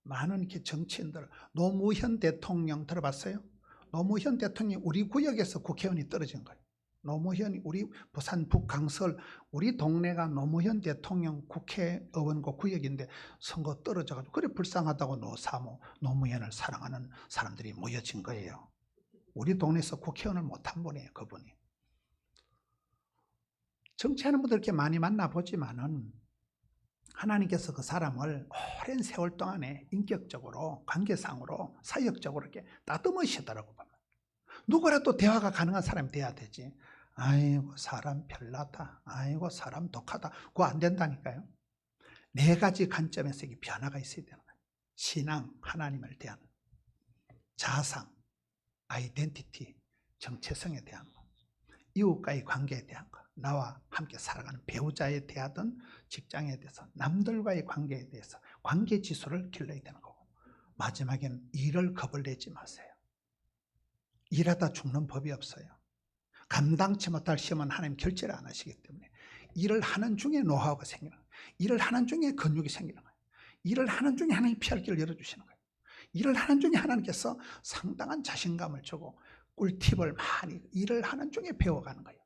많은 이렇게 정치인들 노무현 대통령 들어봤어요? 노무현 대통령이 우리 구역에서 국회의원이 떨어진 거예요. 노무현이 우리 부산 북강설 우리 동네가 노무현 대통령 국회의원고 구역인데 선거 떨어져가지고 그래 불쌍하다고 노사모 노무현을 사랑하는 사람들이 모여진 거예요. 우리 동네에서 국회의원을 못한 분이에요. 그분이. 정치하는 분들 이렇게 많이 만나보지만은 하나님께서 그 사람을 오랜 세월 동안에 인격적으로, 관계상으로, 사역적으로 이렇게 따듬으시더라고 보면. 누구라도 대화가 가능한 사람이 돼야 되지. 아이고 사람 별나다, 아이고 사람 독하다, 그거 안 된다니까요. 네 가지 관점에서 이게 변화가 있어야 되는 거예요. 신앙, 하나님을 대한 자아상, 아이덴티티, 정체성에 대한 거, 이웃과의 관계에 대한 거, 나와 함께 살아가는 배우자에 대하든 직장에 대해서, 남들과의 관계에 대해서 관계 지수를 길러야 되는 거고, 마지막에는 일을 겁을 내지 마세요. 일하다 죽는 법이 없어요. 감당치 못할 시험은 하나님 결제를 안 하시기 때문에 일을 하는 중에 노하우가 생기는 거예요. 일을 하는 중에 근육이 생기는 거예요. 일을 하는 중에 하나님 피할 길을 열어주시는 거예요. 일을 하는 중에 하나님께서 상당한 자신감을 주고 꿀팁을 많이 일을 하는 중에 배워가는 거예요.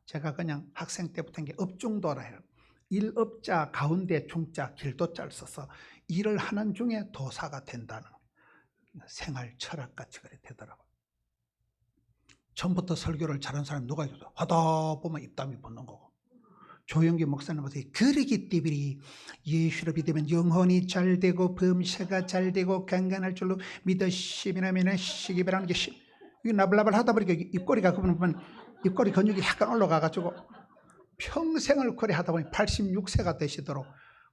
제가 그냥 학생 때부터 게 업중도라 해요. 일업자 가운데 중자 길도자를 써서 일을 하는 중에 도사가 된다는 생활 철학같이 그래 되더라고요. 처음부터 설교를 잘하는 사람이 누가 있어서 하다 보면 입담이 붙는 거고, 조영기 목사님 보세요. 그러기 때문에 예수를 믿으면 영혼이 잘 되고 범사가 잘 되고 강건할 줄로 믿으시면 믿으시기 바라는 게 이 나블나블 하다 보니까 입꼬리가 그분 보면 입꼬리 근육이 약간 올라가가지고 평생을 그래 하다 보니 86세가 되시도록,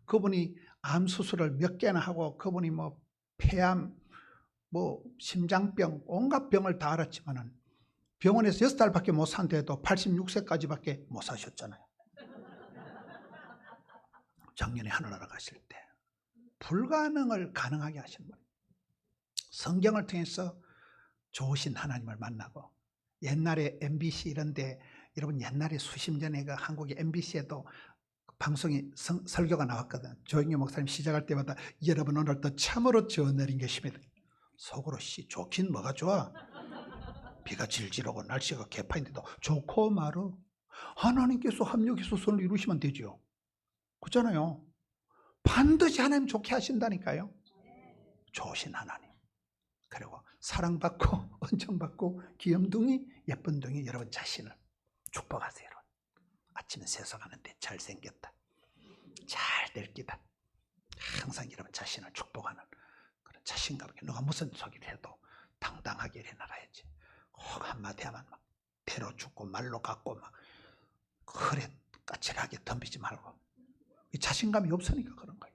그분이 암 수술을 몇 개나 하고 그분이 뭐 폐암, 뭐 심장병, 온갖 병을 다 앓았지만은 병원에서 6달밖에 못 산데도 86세까지밖에 못 사셨잖아요. 작년에 하늘나라 가실 때 불가능을 가능하게 하신 분, 성경을 통해서 좋으신 하나님을 만나고, 옛날에 MBC 이런데 여러분 옛날에 수십 년에 그 한국의 MBC에도 방송이 설교가 나왔거든. 조영기 목사님 시작할 때마다 여러분 오늘도 참으로 저내린 것입니다. 속으로 씨 좋긴 뭐가 좋아. 비가 질질 오고 날씨가 개판인데도 좋고 말어. 하나님께서 합력해서 선을 이루시면 되죠. 그렇잖아요. 반드시 하나님 좋게 하신다니까요. 좋으신 하나님. 그리고 사랑받고 은총받고 귀염둥이 예쁜둥이 여러분 자신을 축복하세요. 여러분. 아침에 세수하는데 잘생겼다, 잘 될 기다, 항상 여러분 자신을 축복하는 그런 자신감 있게, 누가 무슨 소리를 해도 당당하게 일어나야지. 혹 한마디 하면 막 대로 죽고 말로 갖고 막 그래 까칠하게 덤비지 말고, 자신감이 없으니까 그런 거예요.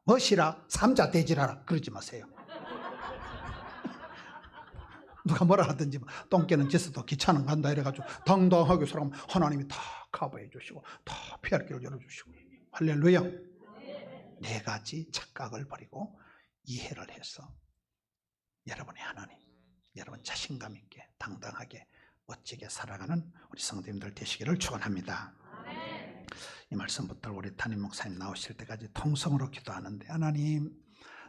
멋이라 삼자 대지라라 그러지 마세요. 누가 뭐라 하든지 똥개는 짖어도 기차는 간다 이래가지고 당당하게 살아가면 하나님이 다 커버해 주시고 다 피할 길을 열어주시고. 할렐루야. 네 가지 착각을 버리고 이해를 해서 여러분의 하나님, 여러분 자신감 있게 당당하게 멋지게 살아가는 우리 성도님들 되시기를 축원합니다. 이 말씀부터 우리 담임 목사님 나오실 때까지 통성으로 기도하는데, 하나님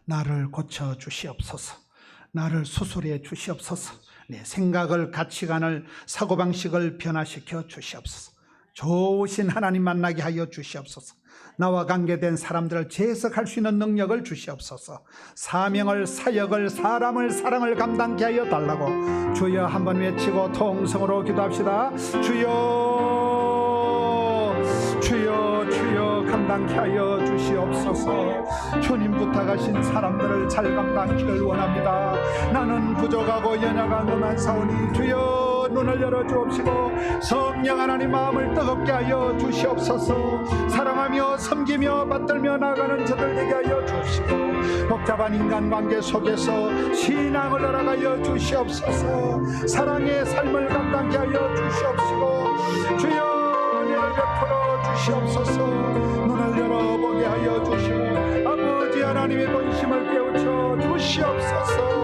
나를 고쳐 주시옵소서. 나를 수술해 주시옵소서. 내 생각을, 가치관을, 사고방식을 변화시켜 주시옵소서. 좋으신 하나님 만나게 하여 주시옵소서. 나와 관계된 사람들을 재해석할 수 있는 능력을 주시옵소서. 사명을, 사역을, 사람을, 사랑을 감당케 하여 달라고 주여 한번 외치고 통성으로 기도합시다. 주여, 주여, 주여 감당케 하여 주시옵소서. 주님 부탁하신 사람들을 잘 감당키를 원합니다. 나는 부족하고 연약한 것만 사오니 주여 눈을 열어 주옵시고 성령 하나님 마음을 뜨겁게 하여 주시옵소서. 사랑하며 섬기며 받들며 나가는 저들 되게 하여 주시고, 복잡한 인간관계 속에서 신앙을 알아가여 주시옵소서. 사랑의 삶을 감당케 하여 주시옵시고 주여 은혜를 베풀어 주시옵소서. 눈을 열어보게 하여 주시고 아버지 하나님의 본심을 깨우쳐 주시옵소서.